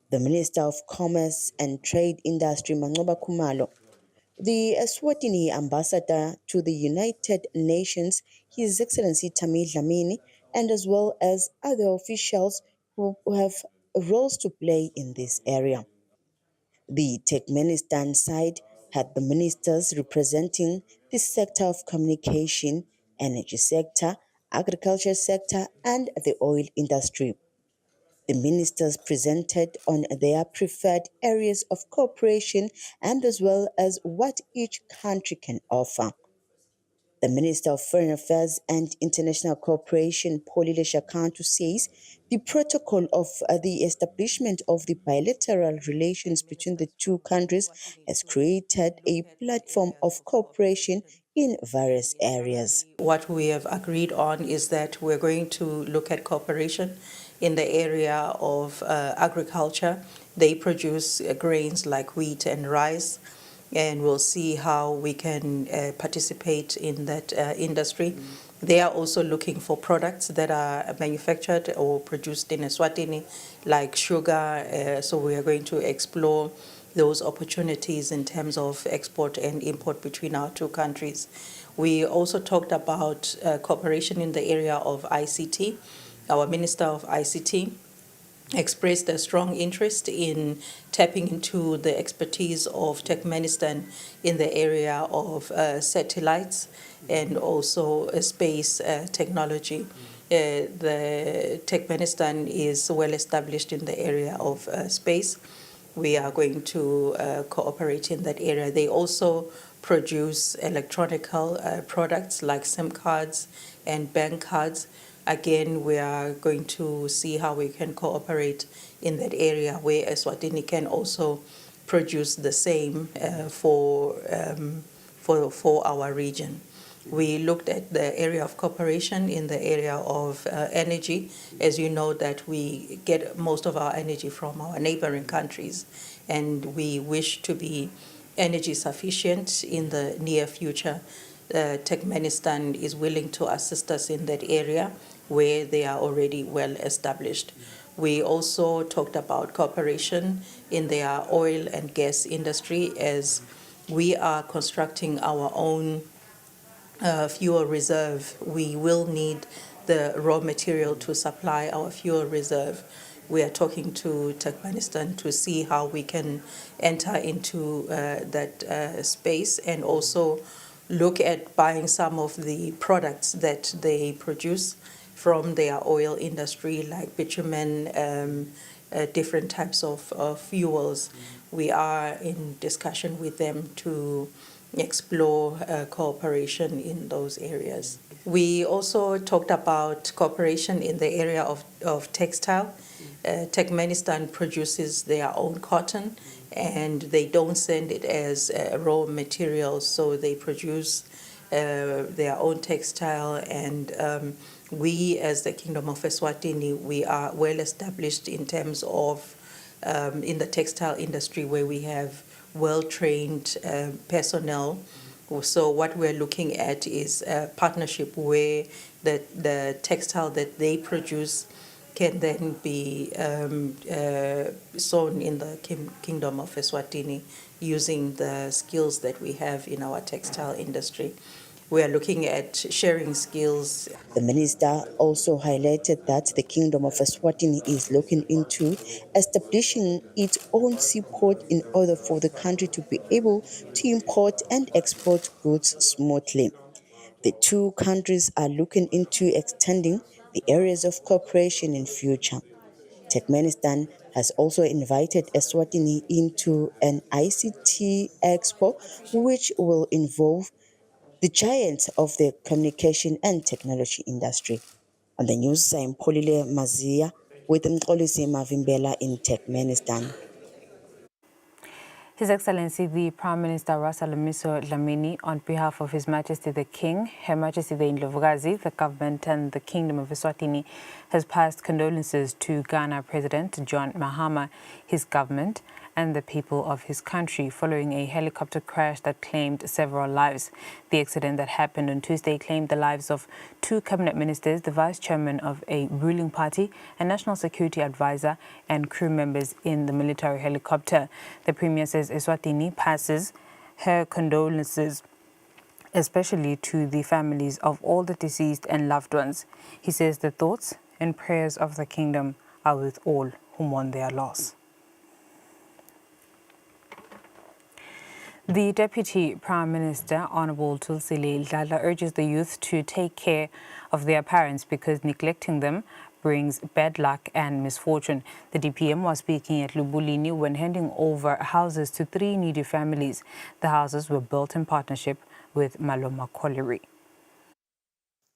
the Minister of Commerce and Trade Industry, Mancoba Khumalo, the Eswatini Ambassador to the United Nations, His Excellency Tammy Dlamini, and as well as other officials who have roles to play in this area. The Turkmenistan side had the ministers representing the sector of communication, energy sector, agriculture sector, and the oil industry. The ministers presented on their preferred areas of cooperation and as well as what each country can offer. The Minister of Foreign Affairs and International Cooperation, Polile Shakantu, says the protocol of the establishment of the bilateral relations between the two countries has created a platform of cooperation in various areas. What we have agreed on is that we're going to look at cooperation in the area of agriculture. They produce grains like wheat and rice, and we'll see how we can participate in that industry. They are also looking for products that are manufactured or produced in Eswatini, like sugar, so we are going to explore those opportunities in terms of export and import between our two countries. We also talked about cooperation in the area of ICT. Our Minister of ICT expressed a strong interest in tapping into the expertise of Turkmenistan in the area of satellites and also space technology. The Turkmenistan is well established in the area of space. We are going to cooperate in that area. They also produce electronical products like SIM cards and bank cards. Again, we are going to see how we can cooperate in that area where Eswatini can also produce the same for our region. We looked at the area of cooperation in the area of energy. As you know, that we get most of our energy from our neighboring countries, and we wish to be energy sufficient in the near future. Turkmenistan is willing to assist us in that area where they are already well established. We also talked about cooperation in their oil and gas industry, as we are constructing our own fuel reserve. We will need the raw material to supply our fuel reserve. We are talking to Turkmenistan to see how we can enter into that space, and also look at buying some of the products that they produce from their oil industry, like bitumen, different types of fuels. We are in discussion with them to explore cooperation in those areas. We also talked about cooperation in the area of textile. Turkmenistan produces their own cotton, and they don't send it as raw materials, so they produce their own textile. And we, as the Kingdom of Eswatini, we are well established in terms of in the textile industry, where we have well-trained personnel. So what we're looking at is a partnership where the textile that they produce can then be sewn in the Kingdom of Eswatini using the skills that we have in our textile industry. We are looking at sharing skills. The minister also highlighted that the Kingdom of Eswatini is looking into establishing its own seaport in order for the country to be able to import and export goods smoothly. The two countries are looking into extending the areas of cooperation in future. Turkmenistan has also invited Eswatini into an ICT expo, which will involve the giants of the communication and technology industry. On the news, I'm Polile Mazia with Mxolisi Mavimbela in Turkmenistan. His Excellency the Prime Minister Rasalamiso Dlamini, on behalf of His Majesty the King, Her Majesty the Indlovukazi, the government and the Kingdom of Eswatini, has passed condolences to Ghana President John Mahama, his government, and the people of his country following a helicopter crash that claimed several lives. The accident that happened on Tuesday claimed the lives of 2 cabinet ministers, the vice chairman of a ruling party, a national security advisor, and crew members in the military helicopter. The Premier says Eswatini passes her condolences especially to the families of all the deceased and loved ones. He says the thoughts and prayers of the kingdom are with all who mourn their loss. The Deputy Prime Minister, Honorable Kusile urges the youth to take care of their parents because neglecting them brings bad luck and misfortune. The DPM was speaking at Lubulini when handing over houses to 3 needy families. The houses were built in partnership with Maloma Colliery.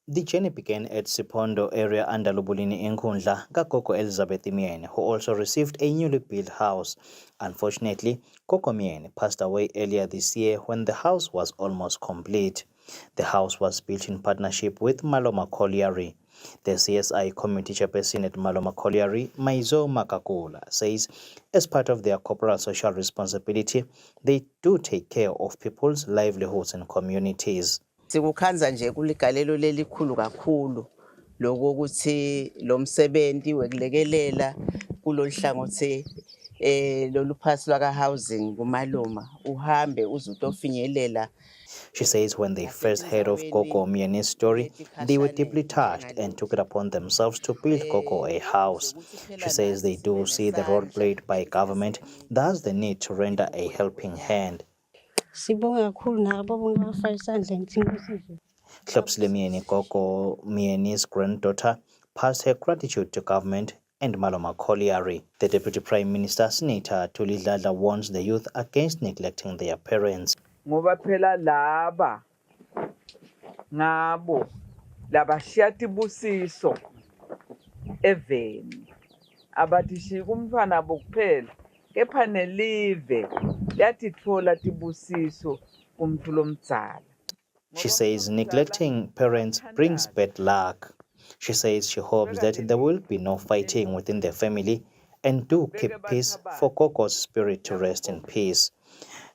The journey began at Sipondo area under Lubulini in Nkundla, Gogo Elizabeth Miene, who also received a newly built house. Unfortunately, Gogo Miene passed away earlier this year when the house was almost complete. The house was built in partnership with Maloma Colliery. The CSI community chairperson at Maloma Colliery, Maizo Makakula, says as part of their corporate social responsibility, they do take care of people's livelihoods and communities. Sikukhanza nje kuligalelo lelikhulu kakhulu lokuthi lo msebenzi wekulekelela kuloluhlangothi lolu phasi lwaka housing kumaloma uhambe uzutofinyelela. She says when they first heard of Gogo Miene's story, they were deeply touched and took it upon themselves to build Gogo a house. She says they do see the role played by government, thus the need to render a helping hand. Hlopsile Miene, Gogo Miene's granddaughter, passed her gratitude to government and Maloma Colliery. The Deputy Prime Minister, Senator Tulidladla, warns the youth against neglecting their parents. Ngoba phela laba ngabo labashiya tibusiso eveni abathi shika umntwana bokuphela kepha nelive liyatitfola tibusiso kumuntu lomdzala. She says neglecting parents brings bad luck. She says she hopes that there will be no fighting within the family and do keep peace for Gogo's spirit to rest in peace.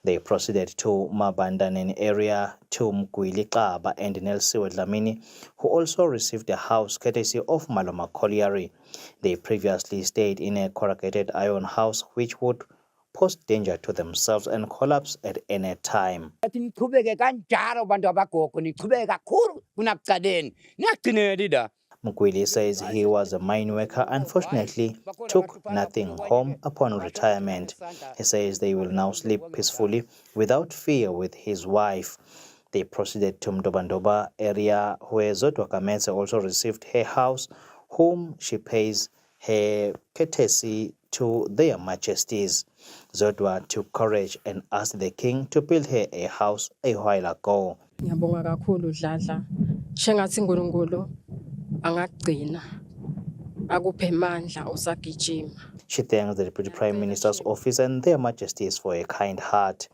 They proceeded to Mabandanen area to Mkwili Kaba and Nelsiwe Dlamini, who also received a house courtesy of Maloma Colliery. They previously stayed in a corrugated iron house which would pose danger to themselves and collapse at any time. Mkwili says he was a mine worker, unfortunately took nothing home upon retirement. He says they will now sleep peacefully without fear with his wife. They proceeded to Mdobandoba area where Zodwa Kametse also received her house, whom she pays her courtesy to their majesties. Zodwa took courage and asked the king to build her a house a while ago. Ngiyabonga kakhulu Dladla. Shengathi uNkulunkulu angagcina akuphe mandla usagijima. She thanks the Deputy Prime Minister's office and their majesties for a kind heart.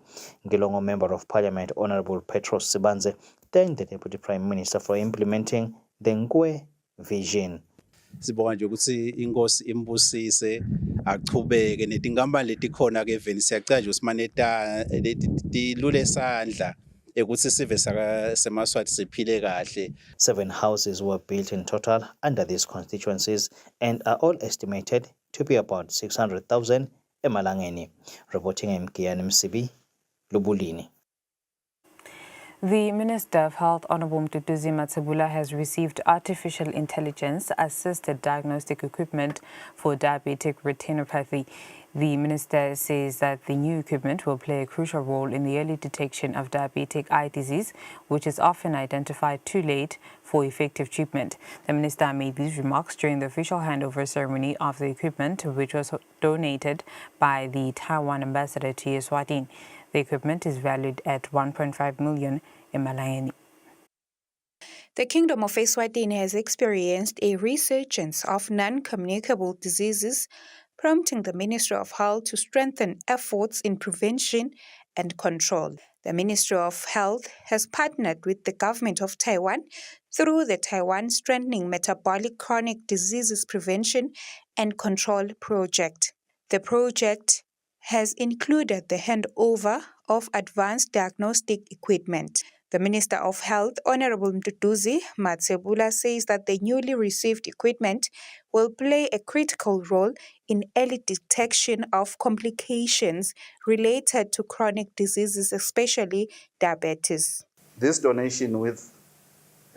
Ngilongo Member of Parliament Honorable Petros Sibanze thanked the Deputy Prime Minister for implementing the Nkwe vision. Sibonga nje ukuthi inkosi imbusise achubeke netinkampani letikhona ke veni siyacela nje usimaneta tilule isandla ukuthi sive semaswati siphile kahle. 7 houses were built in total under these constituencies and are all estimated to be about 600,000 emalangeni. Reporting Mkian Msibi, Lubulini. The Minister of Health, Honorable Mduduzi Matsebula, has received artificial intelligence-assisted diagnostic equipment for diabetic retinopathy. The minister says that the new equipment will play a crucial role in the early detection of diabetic eye disease, which is often identified too late for effective treatment. The minister made these remarks during the official handover ceremony of the equipment, which was donated by the Taiwan ambassador to Eswatini. The equipment is valued at 1.5 million emalangeni. The Kingdom of Eswatini has experienced a resurgence of non-communicable diseases, prompting the Ministry of Health to strengthen efforts in prevention and control. The Ministry of Health has partnered with the government of Taiwan through the Taiwan Strengthening Metabolic Chronic Diseases Prevention and Control Project. The project has included the handover of advanced diagnostic equipment. The Minister of Health, Honorable Mduduzi Matsebula, says that the newly received equipment will play a critical role in early detection of complications related to chronic diseases, especially diabetes. This donation, with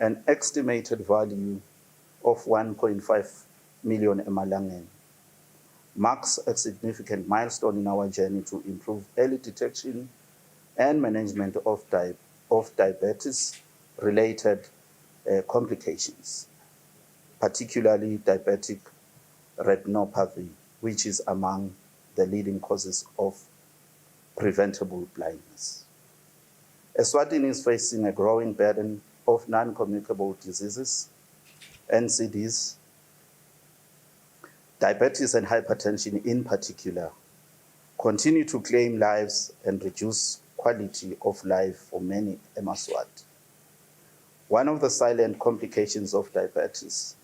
an estimated value of 1.5 million emalangeni, marks a significant milestone in our journey to improve early detection and management of diabetes-related complications, particularly diabetic retinopathy, which is among the leading causes of preventable blindness. Eswatini is facing a growing burden of non-communicable diseases, NCDs. Diabetes and hypertension in particular continue to claim lives and reduce quality of life for many Emaswat. One of the silent complications of diabetes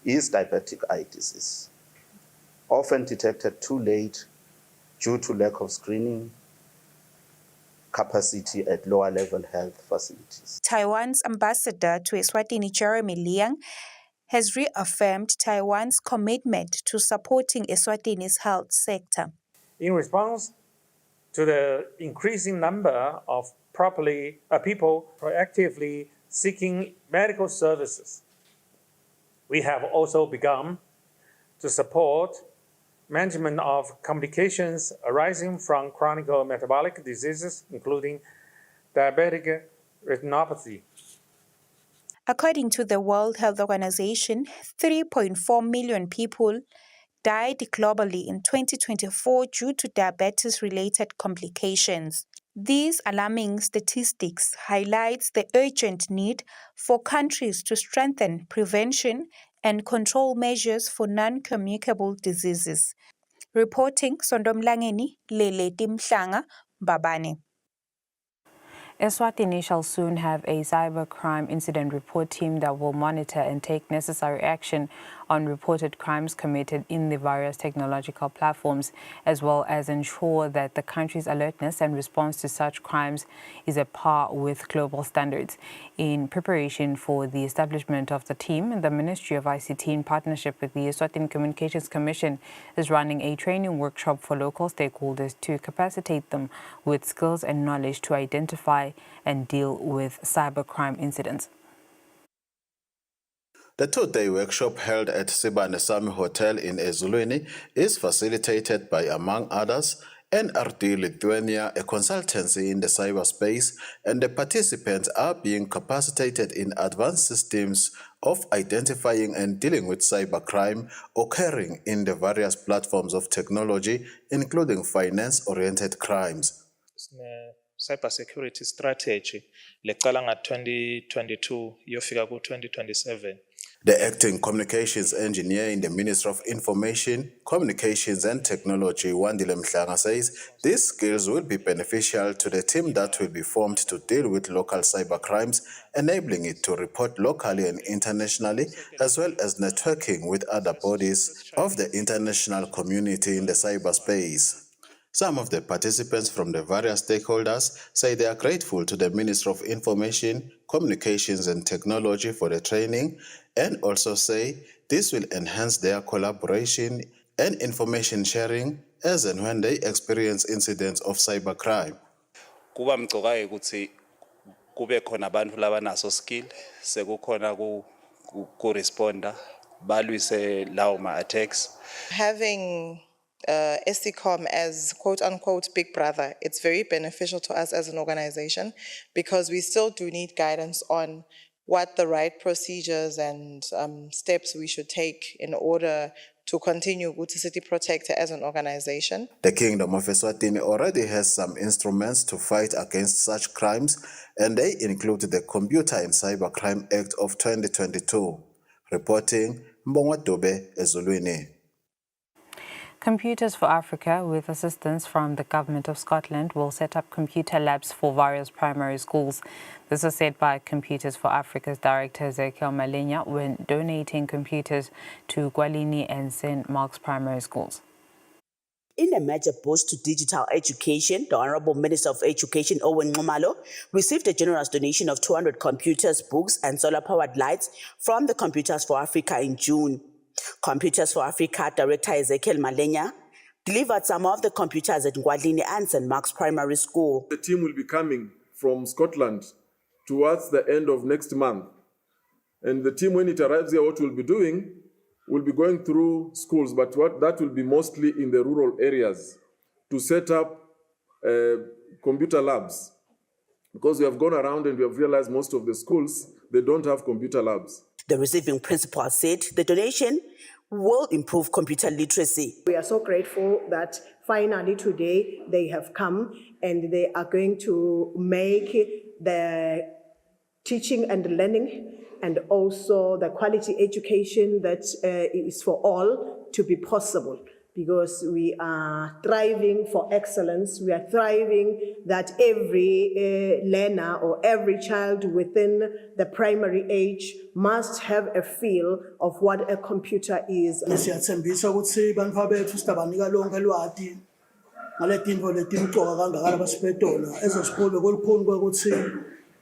is diabetic eye disease, often detected too late due to lack of screening capacity at lower level health facilities. Taiwan's ambassador to Eswatini, Jeremy Liang, has reaffirmed Taiwan's commitment to supporting Eswatini's health sector. In response to the increasing number of people proactively seeking medical services, we have also begun to support management of complications arising from chronic metabolic diseases, including diabetic retinopathy. According to the World Health Organization, 3.4 million people died globally in 2024 due to diabetes-related complications. These alarming statistics highlights the urgent need for countries to strengthen prevention and control measures for non-communicable diseases. Reporting Sondomlangeni, Leleti Mhlanga, Babane. Eswatini shall soon have a cybercrime incident report team that will monitor and take necessary action on reported crimes committed in the various technological platforms, as well as ensure that the country's alertness and response to such crimes is at par with global standards. In preparation for the establishment of the team, the Ministry of ICT, in partnership with the Eswatini Communications Commission, is running a training workshop for local stakeholders to capacitate them with skills and knowledge to identify and deal with cybercrime incidents. The two-day workshop held at Sibane Sami Hotel in Ezulwini is facilitated by, among others, NRD Lithuania, a consultancy in the cyberspace, and the participants are being capacitated in advanced systems of identifying and dealing with cybercrime occurring in the various platforms of technology, including finance-oriented crimes. Cybersecurity strategy lecala nga-2022 yofika ku-2027. The acting communications engineer in the Ministry of Information, Communications and Technology, Wandile Mhlanga, says these skills will be beneficial to the team that will be formed to deal with local cybercrimes, enabling it to report locally and internationally, as well as networking with other bodies of the international community in the cyberspace. Some of the participants from the various stakeholders say they are grateful to the Ministry of Information, Communications and Technology for the training, and also say this will enhance their collaboration and information sharing as and when they experience incidents of cybercrime. Kuba mgcokayo ukuthi kube khona abantu labanaso skill sekukhona ku responda balwise lawo ma attacks. Having SECOM as quote-unquote big brother, it's very beneficial to us as an organization because we still do need guidance on what the right procedures and steps we should take in order to continue Guti City Protector as an organization. The Kingdom of Eswatini already has some instruments to fight against such crimes, and they include the Computer and Cybercrime Act of 2022. Reporting, Mbongwa Dobe, Ezulwini. Computers for Africa, with assistance from the Government of Scotland, will set up computer labs for various primary schools. This was said by Computers for Africa's Director Ezekiel Malenya when donating computers to Gwalini and St. Mark's primary schools. In a major boost to digital education, the Honorable Minister of Education, Owen Nxumalo, received a generous donation of 200 computers, books and solar-powered lights from the Computers for Africa in June. Computers for Africa Director Ezekiel Malenya delivered some of the computers at Ngwadlini and St. Mark's Primary School. The team will be coming from Scotland towards the end of next month. And the team, when it arrives here, what we'll be doing, we'll be going through schools, but that will be mostly in the rural areas to set up computer labs. Because we have gone around and we have realized most of the schools, they don't have computer labs. The receiving principal said the donation will improve computer literacy. We are so grateful that finally today they have come and they are going to make the teaching and learning and also the quality education that is for all to be possible. Because we are thriving for excellence, we are thriving that every learner or every child within the primary age must have a feel of what a computer is. Siyathembisa ukuthi bantwana bethu sizabanika lonke lwati ngaletinto letimcoka kangaka labasiphetona ezosikole kolukhulu ukuthi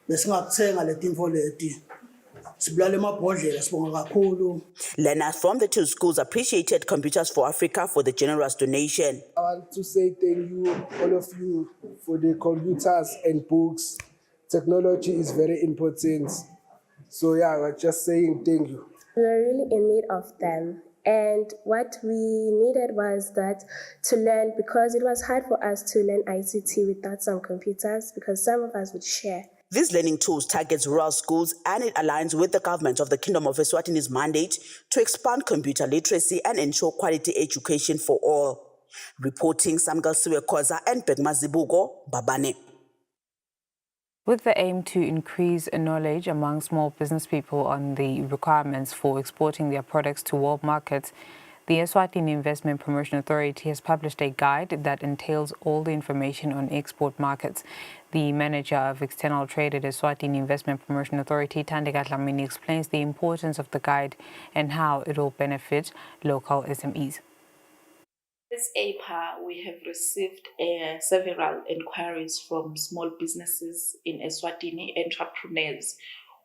besingakuthenga letinto leti. Learners from the two schools appreciated Computers for Africa for the generous donation. I want to say thank you, all of you, for the computers and books. Technology is very important. So yeah, we're just saying thank you. We were really in need of them. And what we needed was that to learn, because it was hard for us to learn ICT without some computers, because some of us would share. These learning tools targets rural schools and it aligns with the government of the Kingdom of Eswatini's mandate to expand computer literacy and ensure quality education for all. Reporting Samgal Siwekoza and Pegma Zibugo, Babane. With the aim to increase knowledge among small business people on the requirements for exporting their products to world markets, The Eswatini Investment Promotion Authority has published a guide that entails all the information on export markets. The manager of external trade at Eswatini Investment Promotion Authority, Thandeka Dlamini, explains the importance of the guide and how it will benefit local SMEs. This APA, we have received several inquiries from small businesses in Eswatini, entrepreneurs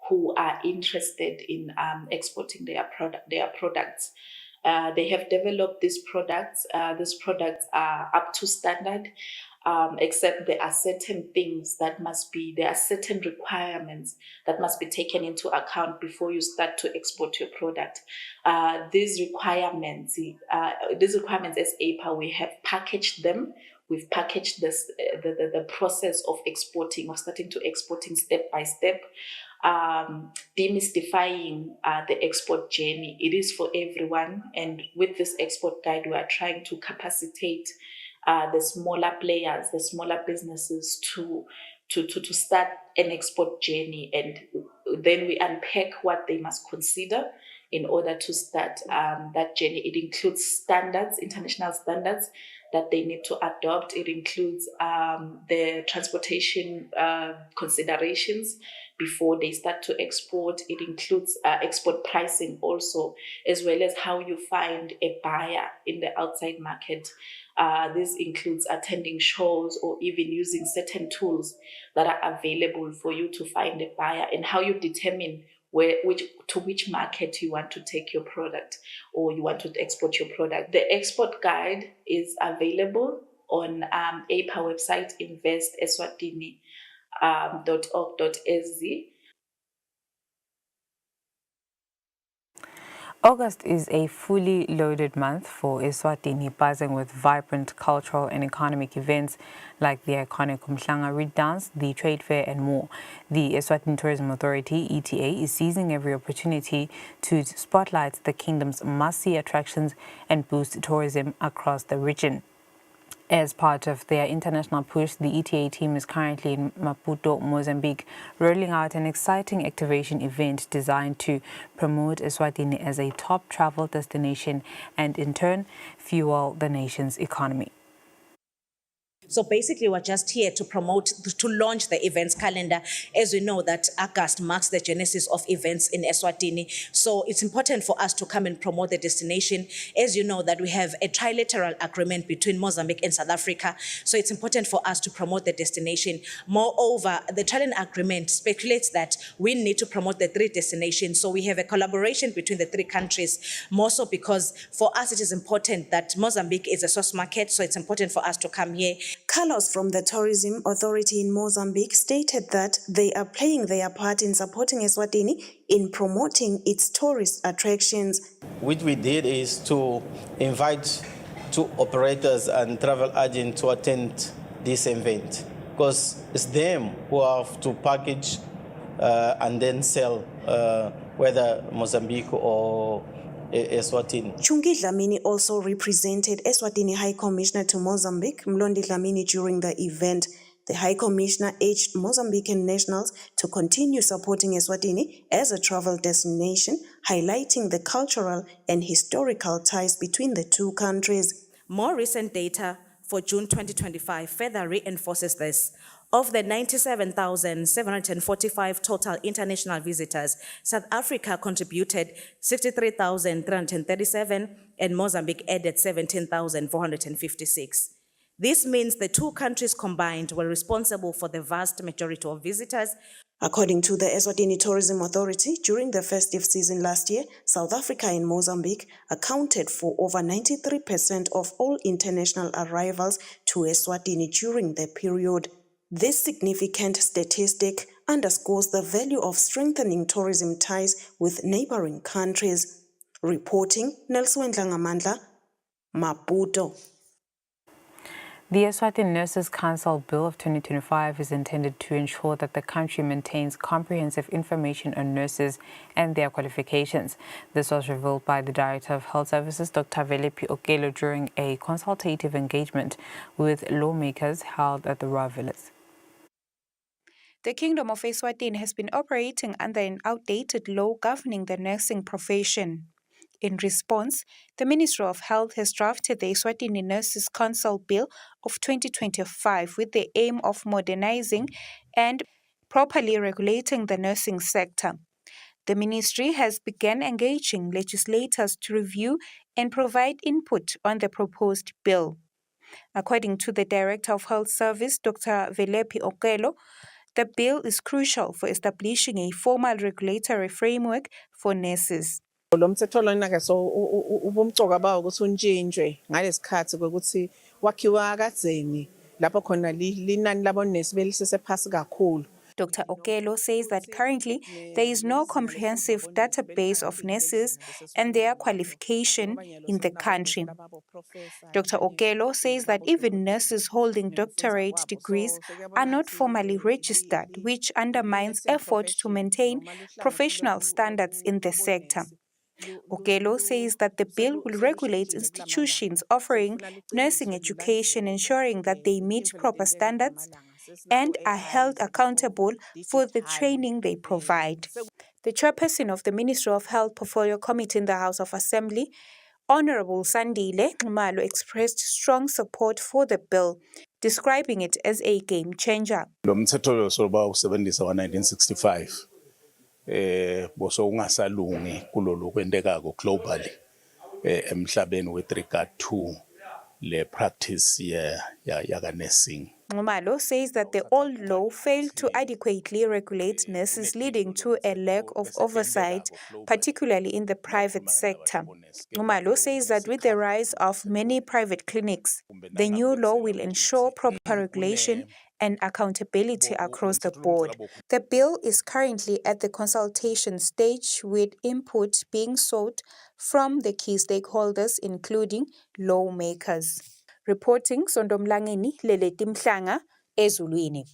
who are interested in exporting their products. They have developed these products. These products are up to standard, except there are certain things there are certain requirements that must be taken into account before you start to export your product. These requirements as APA, we have packaged them. We've packaged the process of starting to exporting step by step. Demystifying the export journey. It is for everyone, and with this export guide, we are trying to capacitate the smaller players, the smaller businesses to start an export journey, and then we unpack what they must consider in order to start that journey. It includes standards, international standards that they need to adopt. It includes the transportation considerations before they start to export. It includes export pricing also, as well as how you find a buyer in the outside market. This includes attending shows or even using certain tools that are available for you to find a buyer, and how you determine to which market you want to take your product or you want to export your product. The export guide is available on APA website, investeswatini.org.sg. August is a fully loaded month for Eswatini, buzzing with vibrant cultural and economic events like the iconic Umhlanga Reed Dance, the trade fair and more. The Eswatini Tourism Authority, ETA, is seizing every opportunity to spotlight the kingdom's must-see attractions and boost tourism across the region. As part of their international push, the ETA team is currently in Maputo, Mozambique, rolling out an exciting activation event designed to promote Eswatini as a top travel destination and, in turn, fuel the nation's economy. So basically, we're just here to launch the events calendar. As we know that August marks the genesis of events in Eswatini. So it's important for us to come and promote the destination. As you know that we have a trilateral agreement between Mozambique and South Africa. So it's important for us to promote the destination. Moreover, the trilateral agreement speculates that we need to promote the three destinations. So we have a collaboration between the three countries, more so because for us it is important that Mozambique is a source market. So it's important for us to come here. Carlos from the Tourism Authority in Mozambique stated that they are playing their part in supporting Eswatini in promoting its tourist attractions. What we did is to invite two operators and travel agents to attend this event, because it's them who have to package and then sell, whether Mozambique or Eswatini. Chungi Dlamini also represented Eswatini High Commissioner to Mozambique, Mlondi Dlamini, during the event. The High Commissioner urged Mozambican nationals to continue supporting Eswatini as a travel destination, highlighting the cultural and historical ties between the two countries. More recent data for June 2025 further reinforces this. Of the 97,745 total international visitors, South Africa contributed 63,337 and Mozambique added 17,456. This means the two countries combined were responsible for the vast majority of visitors. According to the Eswatini Tourism Authority, during the festive season last year, South Africa and Mozambique accounted for over 93% of all international arrivals to Eswatini during the period. This significant statistic underscores the value of strengthening tourism ties with neighboring countries. Reporting, Nelson Ngamandla, Maputo. The Eswatini Nurses Council Bill of 2025 is intended to ensure that the country maintains comprehensive information on nurses and their qualifications. This was revealed by the Director of Health Services, Dr. Velepi Okelo, during a consultative engagement with lawmakers held at the Royal Villas. The Kingdom of Eswatini has been operating under an outdated law governing the nursing profession. In response, the Ministry of Health has drafted the Eswatini Nurses Council Bill of 2025 with the aim of modernizing and properly regulating the nursing sector. The ministry has begun engaging legislators to review and provide input on the proposed bill. According to the Director of Health Service, Dr. Velepi Okelo, the bill is crucial for establishing a formal regulatory framework for nurses. Lo mthetho lona-ke so ubumcoka bawo ukuthi untshintshwe ngalesikhathi kokuthi wakhiwa kadzeni lapho khona linani labonesi belisesephansi kakhulu. Dr. Okelo says that currently there is no comprehensive database of nurses and their qualification in the country. Dr. Okelo says that even nurses holding doctorate degrees are not formally registered, which undermines effort to maintain professional standards in the sector. Okelo says that the bill will regulate institutions offering nursing education, ensuring that they meet proper standards and are held accountable for the training they provide. The chairperson of the Ministry of Health Portfolio Committee in the House of Assembly, Honorable Sandile Nxumalo, expressed strong support for the bill, describing it as a game changer. Lo mthetho lo soba usebenzisa wa1965 boso ungasalungi kulolu kwendekako globally emhlabeni with regard to le practice yaka nursing. Nxumalo says that the old law failed to adequately regulate nurses, leading to a lack of oversight, particularly in the private sector. Nxumalo says that with the rise of many private clinics, the new law will ensure proper regulation and accountability across the board. The bill is currently at the consultation stage, with input being sought from the key stakeholders, including lawmakers. Reporting Sondomlangeni Leleti Mhlanga, Ezulwini.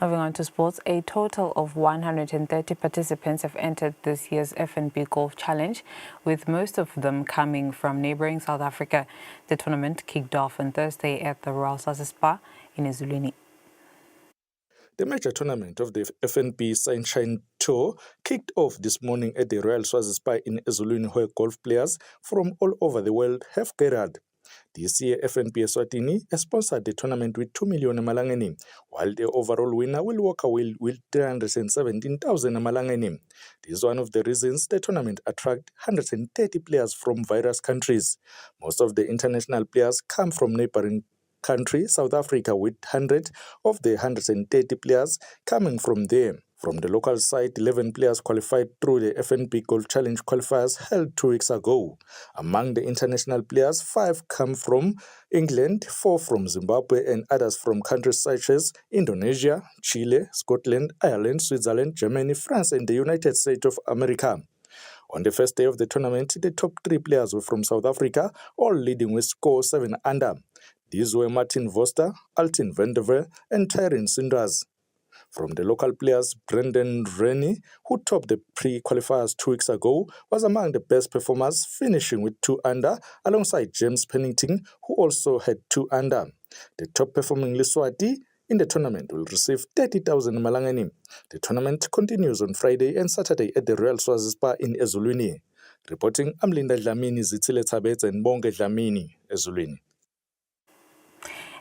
Moving on to sports, a total of 130 participants have entered this year's FNB Golf Challenge, with most of them coming from neighbouring South Africa. The tournament kicked off on Thursday at the Royal Spa in Ezulwini. The major tournament of the FNB Sunshine Tour kicked off this morning at the Royal Spa in Ezulwini, where golf players from all over the world have gathered. This year, FNB Eswatini has sponsored the tournament with 2 million malangeni, while the overall winner will walk away with 317,000 malangeni. This is one of the reasons the tournament attracts 130 players from various countries. Most of the international players come from neighboring country, South Africa, with 100 of the 130 players coming from there. From the local side, 11 players qualified through the FNB Golf Challenge qualifiers held 2 weeks ago. Among the international players, 5 come from England, 4 from Zimbabwe, and others from countries such as Indonesia, Chile, Scotland, Ireland, Switzerland, Germany, France, and the United States of America. On the first day of the tournament, the top 3 players were from South Africa, all leading with score 7 under. These were Martin Vorster, Altin Vanderveer, and Tyrone Sinders. From the local players, Brendan Rennie, who topped the pre-qualifiers 2 weeks ago, was among the best performers, finishing with 2 under, alongside James Pennington, who also had 2 under. The top-performing Leswati in the tournament will receive 30,000 malangeni. The tournament continues on Friday and Saturday at the Royal Spa in Ezulwini. Reporting, I'm Linda Dlamini, Zitile Tabetz, and Bonge Dlamini, Ezulwini.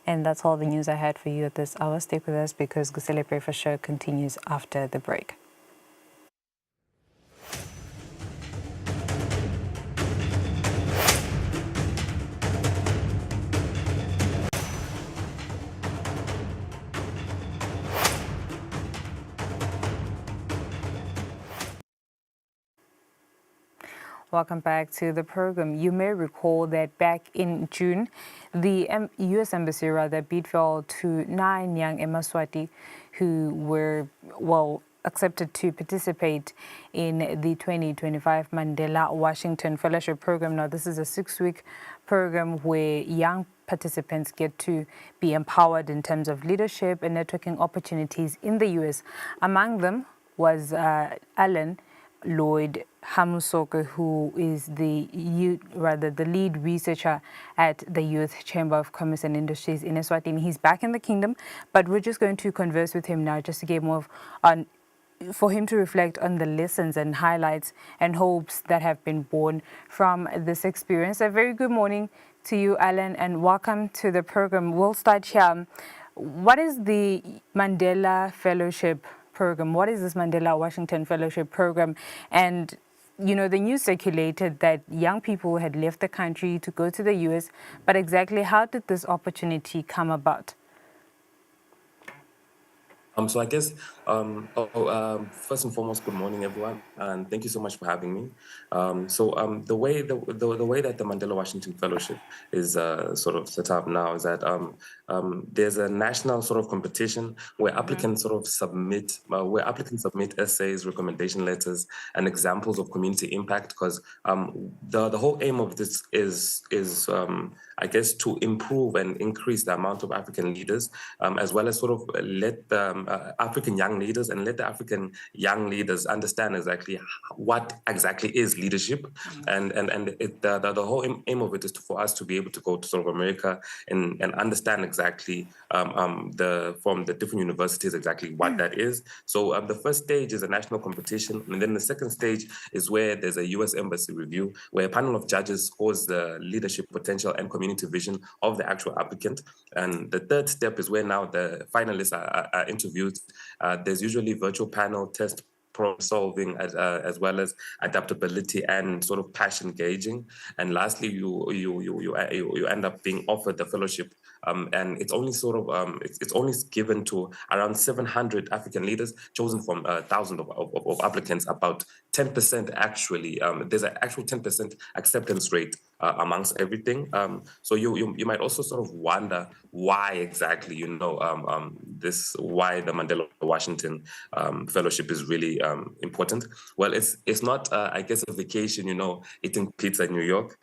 And that's all the news I had for you at this hour. Stick with us because Kusile Breakfast Show continues after the break. Welcome back to the program. You may recall that back in June, the U.S. Embassy bid farewell to 9 young Eswatini who were, accepted to participate in the 2025 Mandela Washington Fellowship Program. Now, this is a 6-week program where young participants get to be empowered in terms of leadership and networking opportunities in the U.S. Among them was Alan Lloyd Hamusoko, who is the lead researcher at the Youth Chamber of Commerce and Industries in Eswatini. He's back in the kingdom, but we're just going to converse with him now just to get more for him to reflect on the lessons and highlights and hopes that have been born from this experience. A very good morning to you, Alan, and welcome to the program. We'll start here. What is the Mandela Fellowship Program? What is this Mandela Washington Fellowship Program? And, you know, the news circulated that young people had left the country to go to the US, but exactly how did this opportunity come about? So I guess, first and foremost, good morning, everyone, and thank you so much for having me. The way that the Mandela Washington Fellowship is sort of set up now is that there's a national sort of competition where applicants sort of submit essays, recommendation letters, and examples of community impact. Because the whole aim of this is I guess to improve and increase the amount of African leaders, as well as sort of let the African young leaders and let the African young leaders understand exactly what exactly is leadership, and the whole aim of it is for us to be able to go to sort of America and understand exactly from the different universities exactly what that is. So the first stage is a national competition, and then the second stage is where there's a U.S. Embassy review, where a panel of judges scores the leadership potential and community vision of the actual applicant. And the third step is where now the finalists are interviewed. There's usually virtual panel test, problem solving, as well as adaptability and sort of passion gauging. And lastly, you end up being offered the fellowship, and it's only sort of it's only given to around 700 African leaders chosen from thousands of applicants. About 10% actually. There's an actual 10% acceptance rate amongst everything. So you might also sort of wonder why exactly, why the Mandela Washington Fellowship is really important. Well, it's not, I guess, a vacation, eating pizza in New York.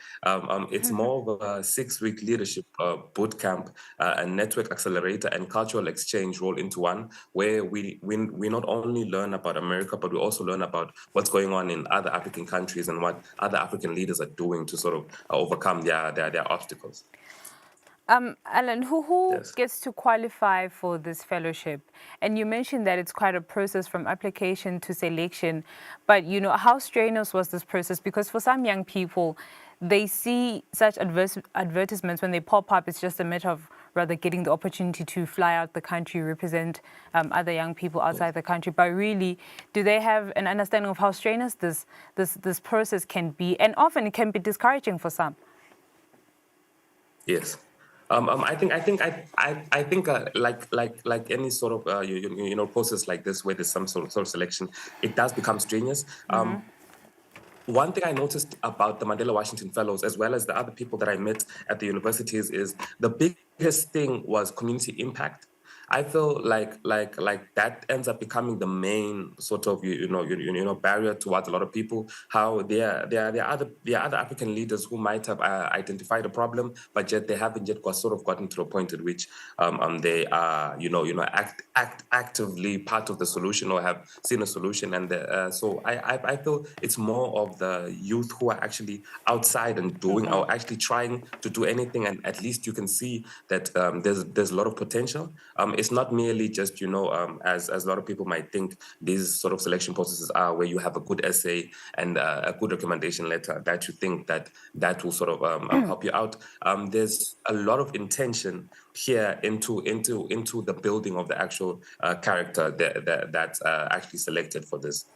It's more of a 6-week leadership boot camp, a network accelerator and cultural exchange rolled into one, where we not only learn about America, but we also learn about what's going on in other African countries and what other African leaders are doing to sort of overcome their obstacles. Alan, who gets to qualify for this fellowship? And you mentioned that it's quite a process from application to selection, but how strenuous was this process? Because for some young people, they see such advertisements when they pop up. It's just a matter of rather getting the opportunity to fly out the country, represent other young people outside the country. But really, do they have an understanding of how strenuous this process can be? And often it can be discouraging for some. Yes. I think like any sort of process like this where there's some sort of selection, it does become strenuous. One thing I noticed about the Mandela Washington Fellows, as well as the other people that I met at the universities, is the biggest thing was community impact. I feel like that ends up becoming the main sort of barrier towards a lot of people. How there are other African leaders who might have identified a problem, but yet they haven't yet gotten to a point at which they are actively part of the solution or have seen a solution. And so I feel it's more of the youth who are actually outside and doing or actually trying to do anything, and at least you can see that there's a lot of potential. It's not merely just, as a lot of people might think, these sort of selection processes are where you have a good essay and a good recommendation letter that you think that will sort of help you out. There's a lot of intention here into the building of the actual character that's actually selected for this.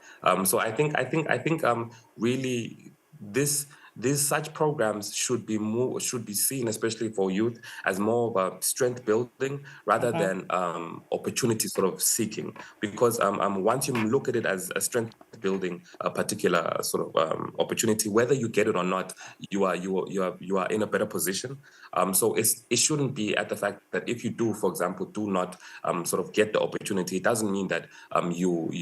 So I think really these such programs should be seen, especially for youth, as more of a strength building rather than opportunity sort of seeking. Because once you look at it as a strength building a particular sort of opportunity, whether you get it or not, you are in a better position. So it shouldn't be at the fact that if you do, for example, do not sort of get the opportunity, it doesn't mean that you're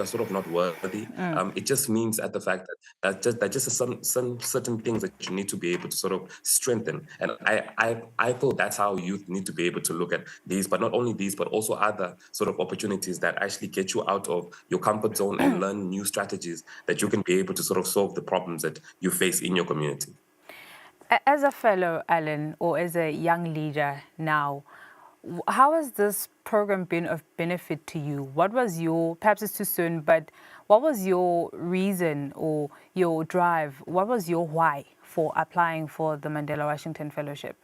sort of not worthy. It just means at the fact that just some certain things that you need to be able to sort of strengthen. And I feel that's how youth need to be able to look at these, but not only these, but also other sort of opportunities that actually get you out of your comfort zone and learn new strategies that you can be able to sort of solve the problems that you face in your community. As a fellow, Alan, or as a young leader now, how has this program been of benefit to you? What was your, perhaps it's too soon, but what was your reason or your drive? What was your why for applying for the Mandela Washington Fellowship?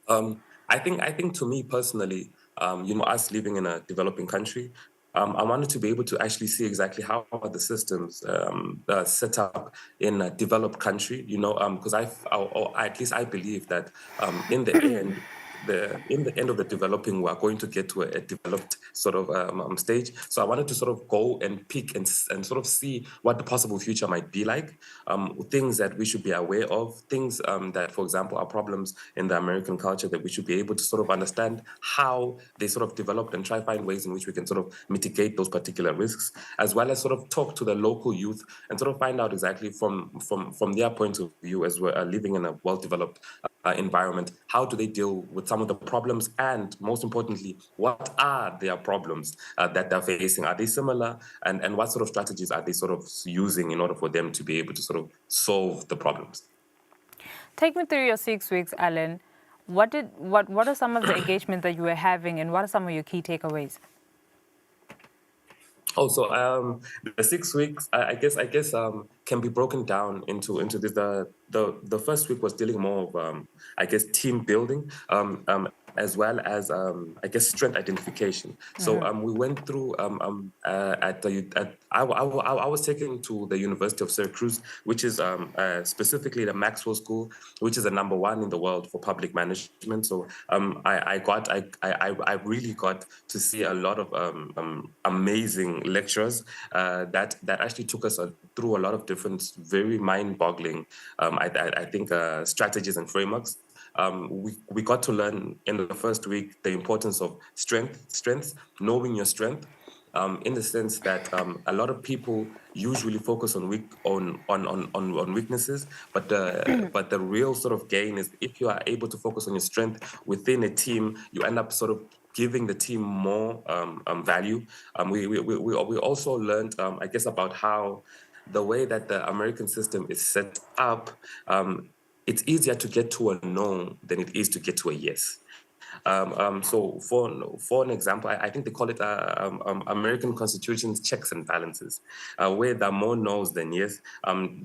I think to me personally, us living in a developing country, I wanted to be able to actually see exactly how are the systems set up in a developed country, because at least I believe that in the end, in the end of the developing, we're going to get to a developed sort of stage. So I wanted to sort of go and pick and sort of see what the possible future might be like, things that we should be aware of, things that, for example, are problems in the American culture that we should be able to sort of understand how they sort of developed and try to find ways in which we can sort of mitigate those particular risks, as well as sort of talk to the local youth and sort of find out exactly from their point of view as we're living in a well-developed environment, how do they deal with some of the problems, and most importantly, what are their problems that they're facing? Are they similar, and what sort of strategies are they sort of using in order for them to be able to sort of solve the problems? Take me through your 6 weeks, Alan. What are some of the engagements that you were having, and what are some of your key takeaways? Also, the 6 weeks, I guess, can be broken down into this. The first week was dealing more of, I guess, team building, as well as, I guess, strength identification. So we went through I was taken to the University of Syracuse, which is specifically the Maxwell School, which is the #1 in the world for public management. So I really got to see a lot of amazing lecturers that actually took us through a lot of different, very mind-boggling, I think, strategies and frameworks. We got to learn in the first week the importance of strengths, knowing your strength, in the sense that a lot of people usually focus on weaknesses, but the real sort of gain is if you are able to focus on your strength within a team, you end up sort of giving the team more value. We also learned, I guess, about how the way that the American system is set up, it's easier to get to a no than it is to get to a yes. So for an example, I think they call it American Constitution's checks and balances, where there are more no's than yes.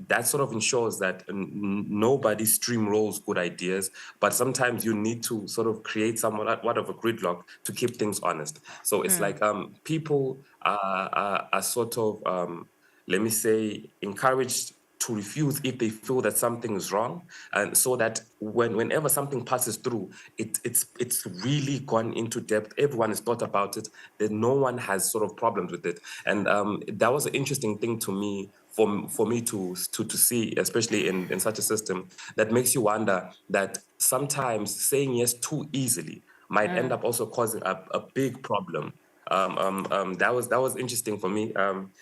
That sort of ensures that nobody streamrolls good ideas, but sometimes you need to sort of create somewhat of a gridlock to keep things honest. So it's like people are sort of, let me say, encouraged to refuse if they feel that something is wrong, and so that whenever something passes through, it's really gone into depth. Everyone has thought about it. That no one has sort of problems with it, and that was an interesting thing to me. For me to see, especially in such a system, that makes you wonder that sometimes saying yes too easily might end up also causing a big problem. That was interesting for me.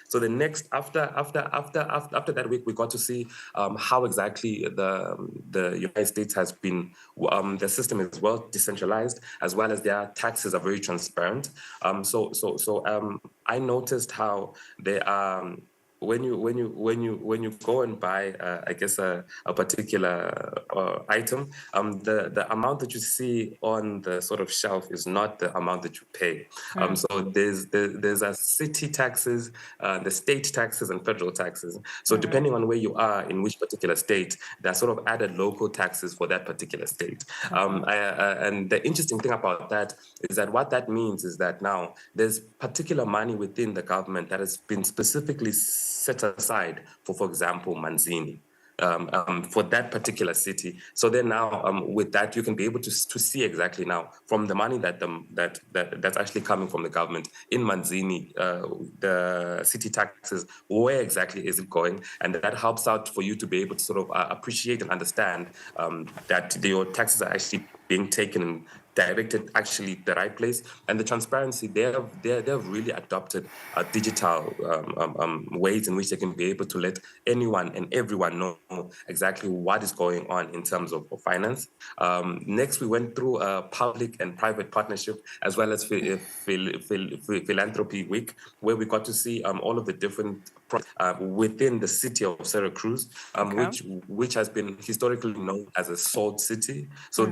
So the next after that week, we got to see how exactly the United States has been. The system is well decentralized, as well as their taxes are very transparent. So I noticed how they are. When you go and buy, I guess, a particular item, the amount that you see on the sort of shelf is not the amount that you pay. So there's a city taxes, the state taxes, and federal taxes. So depending on where you are in which particular state, there are sort of added local taxes for that particular state. And the interesting thing about that is that what that means is that now there's particular money within the government that has been specifically set aside for example, Manzini. for that particular city. So then now with that, you can be able to see exactly now from the money that's actually coming from the government in Manzini, the city taxes, where exactly is it going? And that helps out for you to be able to sort of appreciate and understand that your taxes are actually being taken and directed actually the right place. And the transparency, they've really adopted digital ways in which they can be able to let anyone and everyone know exactly what is going on in terms of finance. Next, we went through a public and private partnership as well as philanthropy week, where we got to see all of the different within the city of Syracuse, which has been historically known as a salt city. So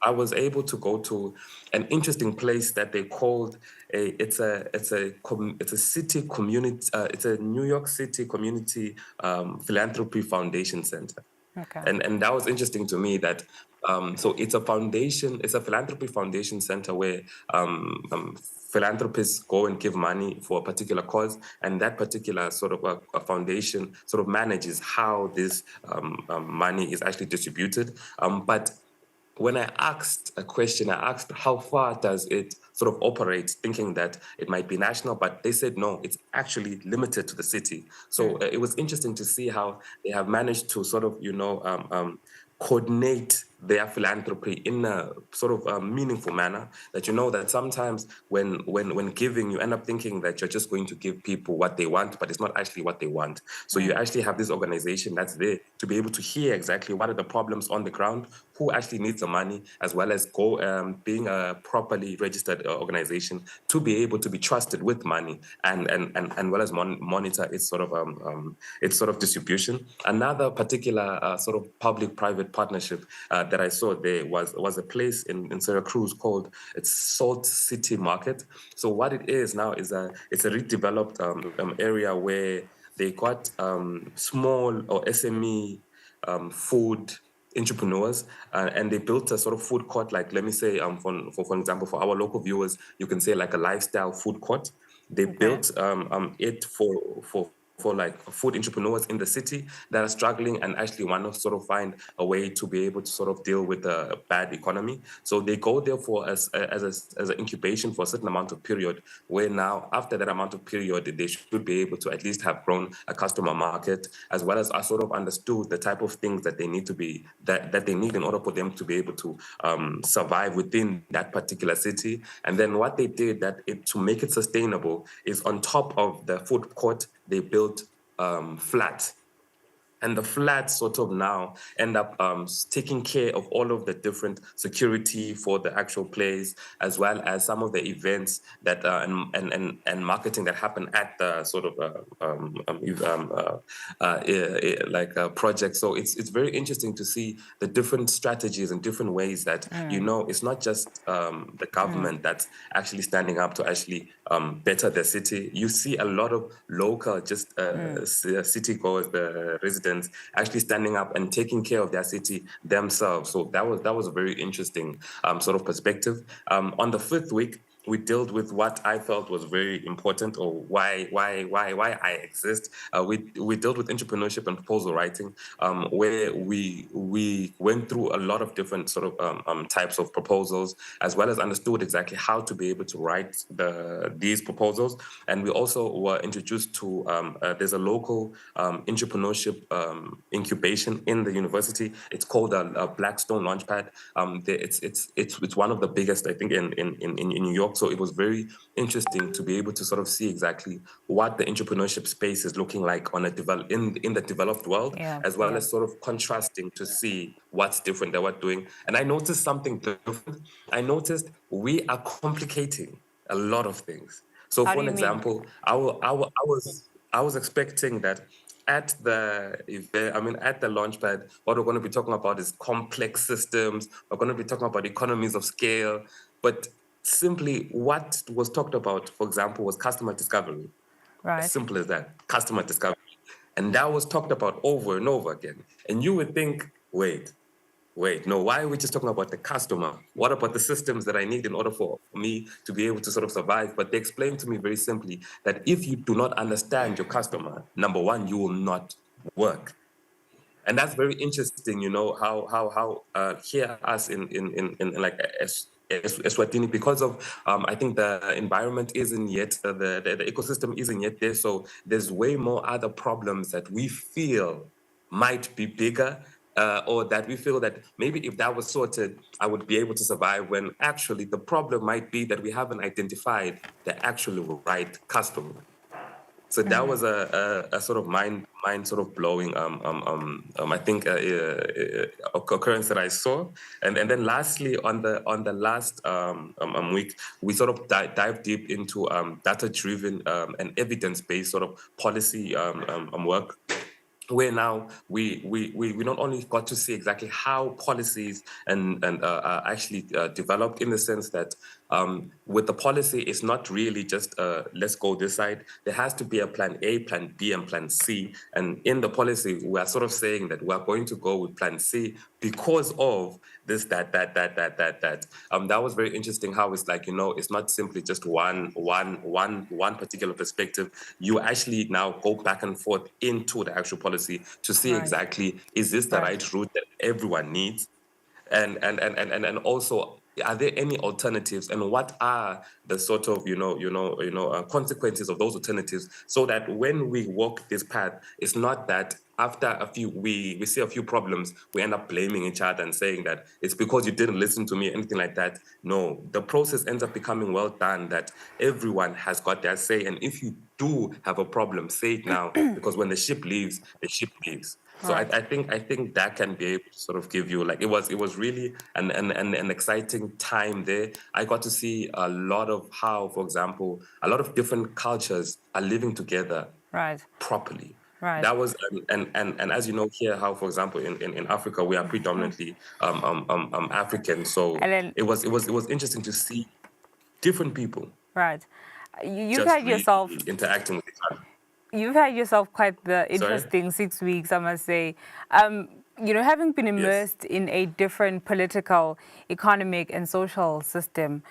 I was able to go to an interesting place that they called it's a city community. It's a New York City community philanthropy foundation center. Okay. And that was interesting to me that so it's a foundation, it's a philanthropy foundation center where philanthropists go and give money for a particular cause, and that particular sort of a foundation sort of manages how this money is actually distributed. But when I asked a question, I asked how far does it sort of operate, thinking that it might be national, but they said no, it's actually limited to the city. So it was interesting to see how they have managed to sort of, coordinate their philanthropy in a sort of meaningful manner, that that sometimes when giving, you end up thinking that you're just going to give people what they want, but it's not actually what they want. So you actually have this organization that's there to be able to hear exactly what are the problems on the ground, who actually needs the money, as well as being a properly registered organization to be able to be trusted with money and well as monitor its sort of distribution. Another particular sort of public-private partnership that I saw there was a place in Syracuse called Salt City Market. So what it is now is it's a redeveloped area where they got small or SME food entrepreneurs, and they built a sort of food court, like, let me say, for example, for our local viewers, you can say like a lifestyle food court. They built it for like food entrepreneurs in the city that are struggling and actually want to sort of find a way to be able to sort of deal with a bad economy. So they go there for as an incubation for a certain amount of period, where now after that amount of period, they should be able to at least have grown a customer market, as well as sort of understood the type of things that they need to be, that they need in order for them to be able to survive within that particular city. And then what they did to make it sustainable is on top of the food court, they built flats. And the flats sort of now end up taking care of all of the different security for the actual place, as well as some of the events that and marketing that happen at the sort of project. So it's very interesting to see the different strategies and different ways that it's not just the government that's actually standing up to actually better the city. You see a lot of local city goers, the residents, actually standing up and taking care of their city themselves. So that was a very interesting sort of perspective. On the fifth week, we dealt with what I felt was very important, or why I exist. We dealt with entrepreneurship and proposal writing, where we went through a lot of different sort of types of proposals, as well as understood exactly how to be able to write these proposals. And we also were introduced to there's a local entrepreneurship incubation in the university. It's called a Blackstone Launchpad. It's one of the biggest, I think, in New York. So it was very interesting to be able to sort of see exactly what the entrepreneurship space is looking like in the developed world, as well as sort of contrasting to see what's different that we're doing. And I noticed something different. I noticed we are complicating a lot of things. So for an example, I was expecting that at the Launchpad, what we're going to be talking about is complex systems. We're going to be talking about economies of scale. But simply what was talked about, for example, was customer discovery. Right. As simple as that, customer discovery. And that was talked about over and over again. And you would think, wait, no, why are we just talking about the customer? What about the systems that I need in order for me to be able to sort of survive? But they explained to me very simply that if you do not understand your customer, number one, you will not work. And that's very interesting, you know, how here us in like Eswatini, because of I think the environment isn't yet the ecosystem isn't yet there, so there's way more other problems that we feel might be bigger, or that we feel that maybe if that was sorted, I would be able to survive, when actually the problem might be that we haven't identified the actual right customer. So that was a sort of mind sort of blowing I think occurrence that I saw, and then lastly on the last week, we sort of dive deep into data driven and evidence based sort of policy work, where now we not only got to see exactly how policies and are actually developed, in the sense that with the policy, it's not really just let's go this side. There has to be a plan A, plan B, and plan C. And in the policy, we are sort of saying that we are going to go with plan C because of this, that. That was very interesting. How it's like, you know, it's not simply just one particular perspective. You actually now go back and forth into the actual policy to see exactly, is this the right route that everyone needs, and also, are there any alternatives, and what are the sort of consequences of those alternatives, so that when we walk this path, it's not that after a few we see a few problems, we end up blaming each other and saying that it's because you didn't listen to me, anything like that. No, the process ends up becoming well done, that everyone has got their say, and if you do have a problem, say it now, because when the ship leaves, the ship leaves. So I think that can be able to sort of give you, like, it was really an exciting time there. I got to see a lot of how, for example, a lot of different cultures are living together properly. Right. That was and as you know here, how, for example, in Africa, we are predominantly African. So it was interesting to see different people. Right. You've just had yourself really interacting with each other. You've had yourself quite the interesting 6 weeks, I must say. You know, having been immersed in a different political, economic, and social system,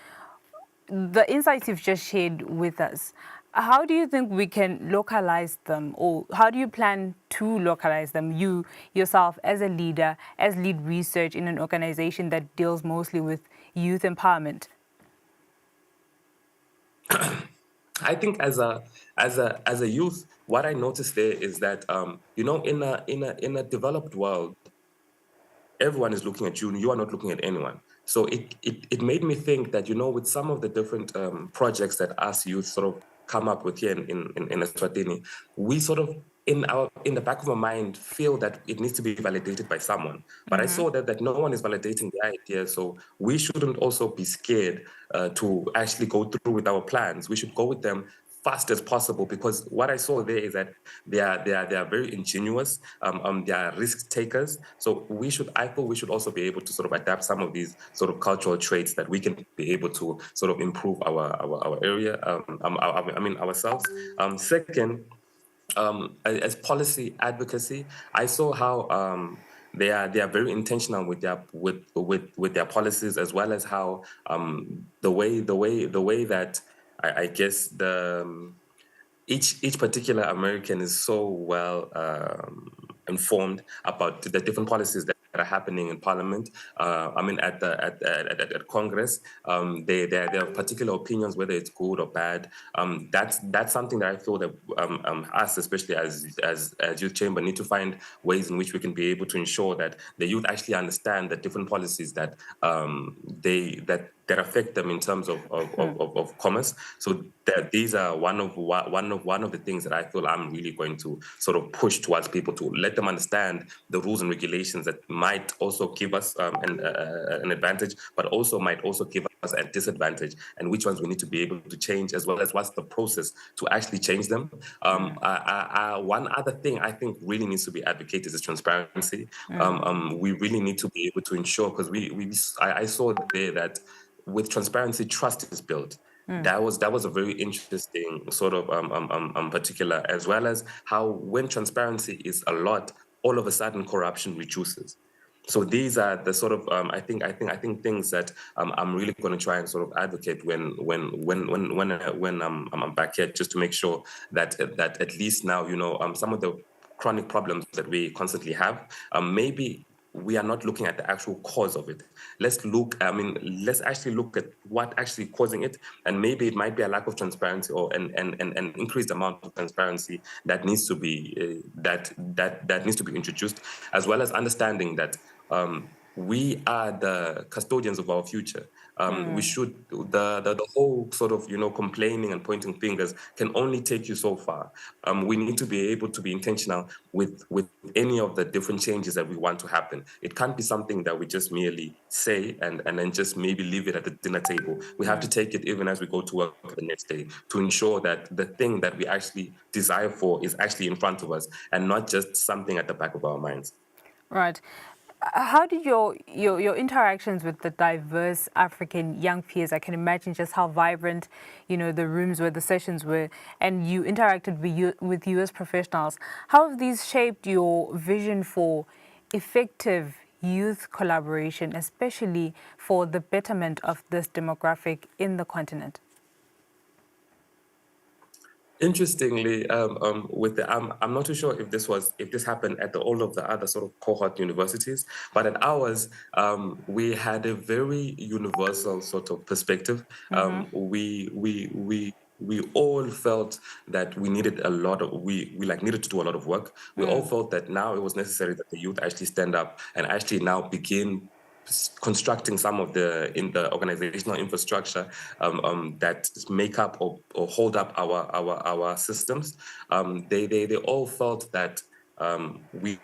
the insights you've just shared with us, how do you think we can localize them, or how do you plan to localize them, you yourself as a leader, as lead research in an organization that deals mostly with youth empowerment? I think as a youth, what I noticed there is that you know, in a developed world, everyone is looking at you, and you are not looking at anyone. So it made me think that, you know, with some of the different projects that us youth sort of come up with here in Eswatini, we sort of in the back of our mind feel that it needs to be validated by someone. But I saw that no one is validating the idea, so we shouldn't also be scared to actually go through with our plans. We should go with them fast as possible, because what I saw there is that they are very ingenious, they are risk takers. So I feel we should also be able to sort of adapt some of these sort of cultural traits that we can be able to sort of improve our area, ourselves. Second, as policy advocacy, I saw how they are very intentional with their policies, as well as how the way that I guess each particular American is so well informed about the different policies that are happening in Parliament. At Congress, they have particular opinions, whether it's good or bad. That's something that I feel that us, especially as youth chamber, need to find ways in which we can be able to ensure that the youth actually understand the different policies that that affect them in terms of commerce. So that these are one of the things that I feel I'm really going to sort of push towards people, to let them understand the rules and regulations that might also give us an advantage, but also might also give us a disadvantage, and which ones we need to be able to change, as well as what's the process to actually change them. One other thing I think really needs to be advocated is transparency. We really need to be able to ensure, because I saw there that with transparency, trust is built. That was a very interesting sort of particular, as well as how when transparency is a lot, all of a sudden corruption reduces. So these are the sort of I think things that I'm really going to try and sort of advocate when I'm back here, just to make sure that at least now, you know, some of the chronic problems that we constantly have. Maybe we are not looking at the actual cause of it. Let's actually look at what actually causing it, and maybe it might be a lack of transparency or an increased amount of transparency that needs to be that needs to be introduced, as well as understanding that we are the custodians of our future. We should the whole sort of complaining and pointing fingers can only take you so far. We need to be able to be intentional with any of the different changes that we want to happen. It can't be something that we just merely say and then just maybe leave it at the dinner table. We have to take it even as we go to work the next day to ensure that the thing that we actually desire for is actually in front of us and not just something at the back of our minds. Right. How did your interactions with the diverse African young peers? I can imagine just how vibrant, the rooms were, the sessions were, and you interacted with US professionals. How have these shaped your vision for effective youth collaboration, especially for the betterment of this demographic in the continent? Interestingly, I'm not too sure if this happened at all of the other sort of cohort universities, but at ours, we had a very universal sort of perspective. We all felt that we needed needed to do a lot of work. We all felt that now it was necessary that the youth actually stand up and actually now begin constructing some of the organizational infrastructure that make up or hold up our systems. They all felt that we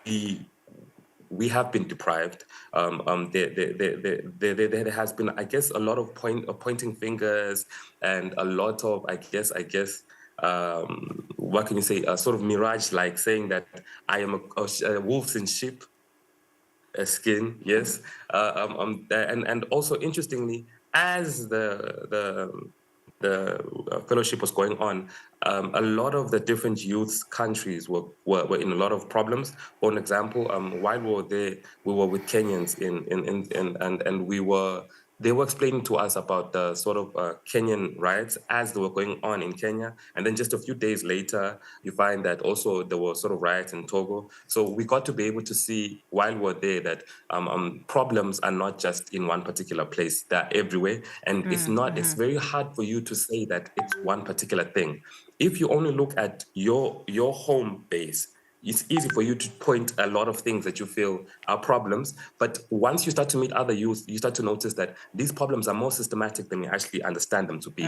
have been deprived. There has been, I guess, a lot of pointing fingers and a lot of, I guess, what can you say, a sort of mirage, like saying that I am a wolf in sheep skin, yes, and also interestingly, as the fellowship was going on, a lot of the different youth countries were in a lot of problems. For an example, while we were there, we were with Kenyans and they were explaining to us about the sort of Kenyan riots as they were going on in Kenya. And then just a few days later, you find that also there were sort of riots in Togo. So we got to be able to see while we were there that problems are not just in one particular place, they're everywhere. And it's very hard for you to say that it's one particular thing. If you only look at your home base, it's easy for you to point a lot of things that you feel are problems. But once you start to meet other youth, you start to notice that these problems are more systematic than you actually understand them to be.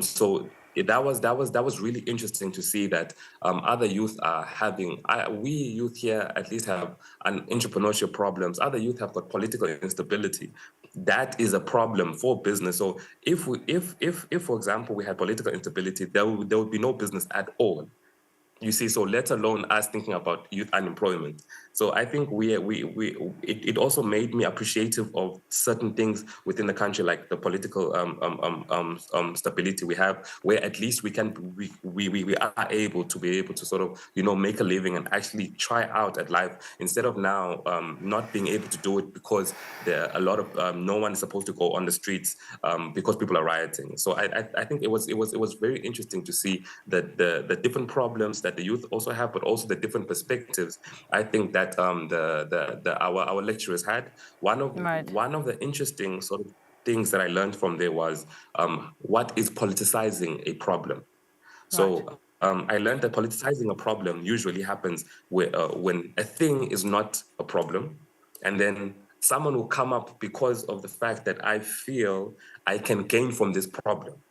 So that was really interesting to see that other youth are having. We youth here at least have an entrepreneurship problems. Other youth have got political instability. That is a problem for business. So if for example we had political instability, there would be no business at all. You see, so let alone us thinking about youth unemployment. So I think it also made me appreciative of certain things within the country, like the political stability we have, where at least we are able to sort of make a living and actually try out at life instead of now not being able to do it because there are a lot of no one is supposed to go on the streets because people are rioting. So I think it was very interesting to see that the different problems that the youth also have, but also the different perspectives. I think that our lecturers had one of the interesting sort of things that I learned from there was what is politicizing a problem. So I learned that politicizing a problem usually happens when a thing is not a problem, and then someone will come up because of the fact that I feel I can gain from this problem.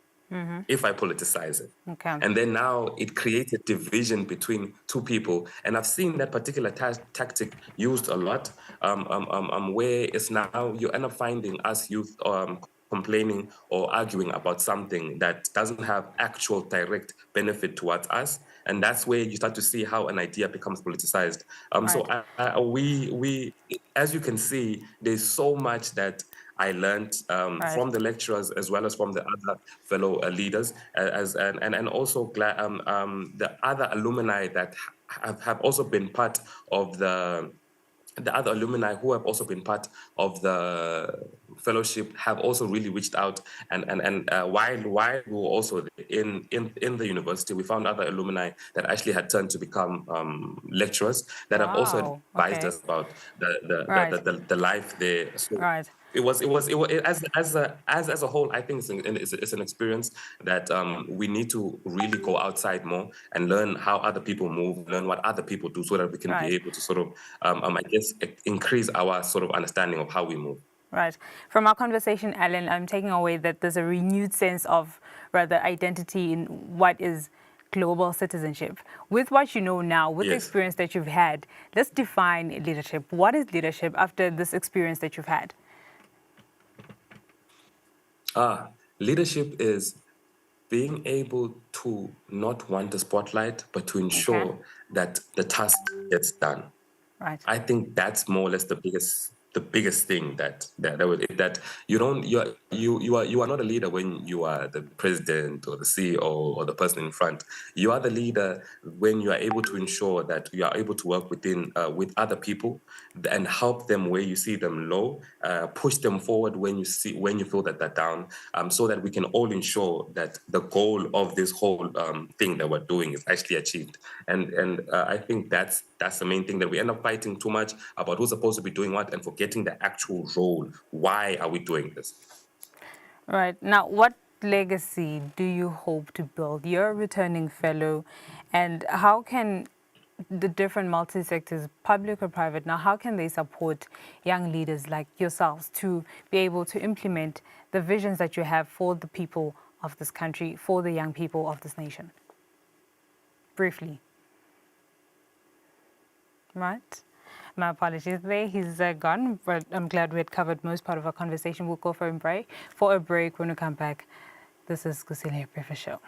If I politicize it. Okay. And then now it creates a division between two people. And I've seen that particular tactic used a lot, where it's now you end up finding us youth complaining or arguing about something that doesn't have actual direct benefit towards us. And that's where you start to see how an idea becomes politicized. So we, as you can see, there's so much that I learned from the lecturers as well as from the other fellow leaders, and also the other alumni that have also been part of the the other alumni who have also been part of the fellowship have also really reached out, and while we were also in the university, we found other alumni that actually had turned to become lecturers that have also advised us about the life there. So it was as a whole, I think it's an experience that we need to really go outside more and learn how other people move, learn what other people do, so that we can be able to sort of I guess increase our sort of understanding of how we move. Right. From our conversation, Alan, I'm taking away that there's a renewed sense of rather identity in what is global citizenship. With what you know now, with the experience that you've had, let's define leadership. What is leadership after this experience that you've had? Leadership is being able to not want the spotlight, but to ensure that the task gets done. Right. I think that's more or less the biggest thing that you are not a leader when you are the president or the CEO or the person in front. You are the leader when you are able to ensure that you are able to work with other people and help them where you see them low, push them forward when you feel that they're down, so that we can all ensure that the goal of this whole thing that we're doing is actually achieved. And I think that's the main thing, that we end up fighting too much about who's supposed to be doing what and forgetting the actual role. Why are we doing this? Right. Now, what legacy do you hope to build? You're a returning fellow, and how can the different multi-sectors, public or private, now how can they support young leaders like yourselves to be able to implement the visions that you have for the people of this country, for the young people of this nation? Briefly. Right. My apologies there. He's gone, but I'm glad we had covered most part of our conversation. We'll go for a break. When we come back, this is Kusile Breakfast Show.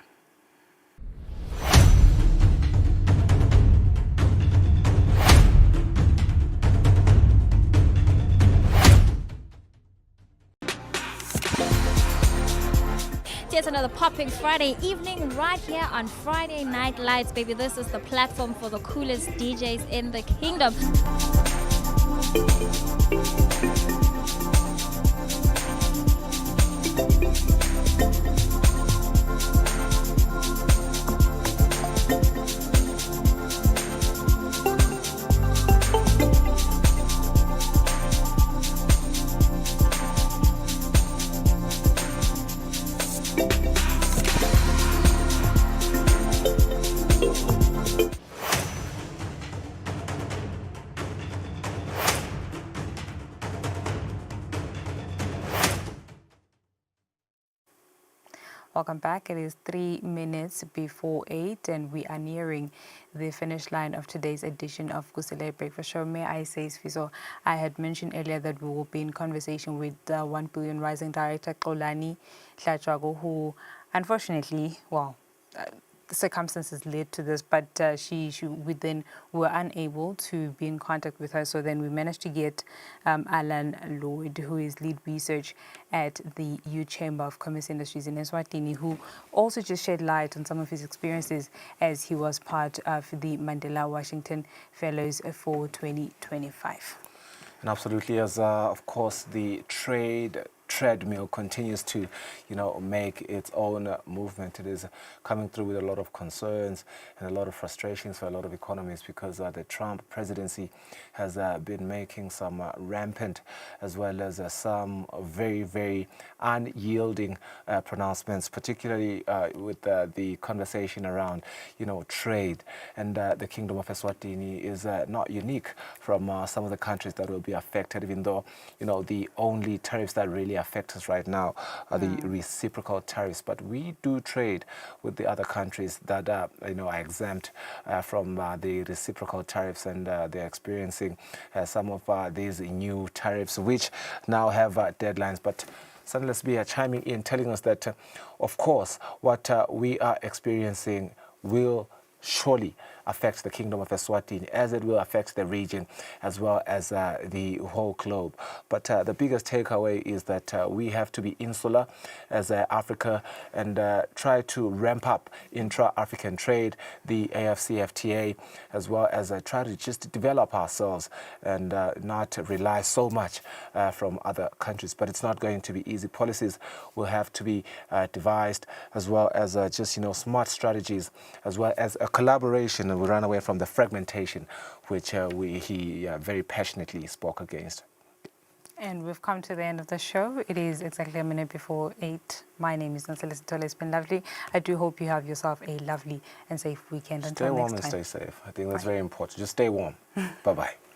It's another popping Friday evening right here on Friday Night Lights, baby. This is the platform for the coolest DJs in the kingdom. Welcome back. It is 3 minutes before 8, and we are nearing the finish line of today's edition of Kusile Breakfast Show. May I say, Sfiso, I had mentioned earlier that we will be in conversation with 1 Billion Rising Director Xolani Hlatshwago, who unfortunately, the circumstances led to this, but we then were unable to be in contact with her. So then we managed to get Alan Lloyd, who is lead research at the Youth Chamber of Commerce Industries in Eswatini, who also just shed light on some of his experiences as he was part of the Mandela Washington Fellows for 2025. And absolutely, as of course the treadmill continues to, make its own movement. It is coming through with a lot of concerns and a lot of frustrations for a lot of economies, because the Trump presidency has been making some rampant as well as some very, very unyielding pronouncements, particularly with the conversation around, trade. And the Kingdom of Eswatini is not unique from some of the countries that will be affected, even though, the only tariffs that really affect us right now are the reciprocal tariffs. But we do trade with the other countries that are exempt from the reciprocal tariffs, and they're experiencing some of these new tariffs, which now have deadlines. But Sunless Bia chiming in, telling us that, of course, what we are experiencing will surely affect the Kingdom of Eswatini, as it will affect the region as well as the whole globe. But the biggest takeaway is that we have to be insular as Africa and try to ramp up intra-African trade, the AFCFTA, as well as try to just develop ourselves and not rely so much from other countries. But it's not going to be easy. Policies will have to be devised, as well as just smart strategies, as well as a collaboration, and we run away from the fragmentation, which he very passionately spoke against. And we've come to the end of the show. It is exactly a minute before 8. My name is Nosela Sitole. It's been lovely. I do hope you have yourself a lovely and safe weekend. Stay Until warm next time. and stay safe. I think that's very important. Just stay warm. Bye-bye.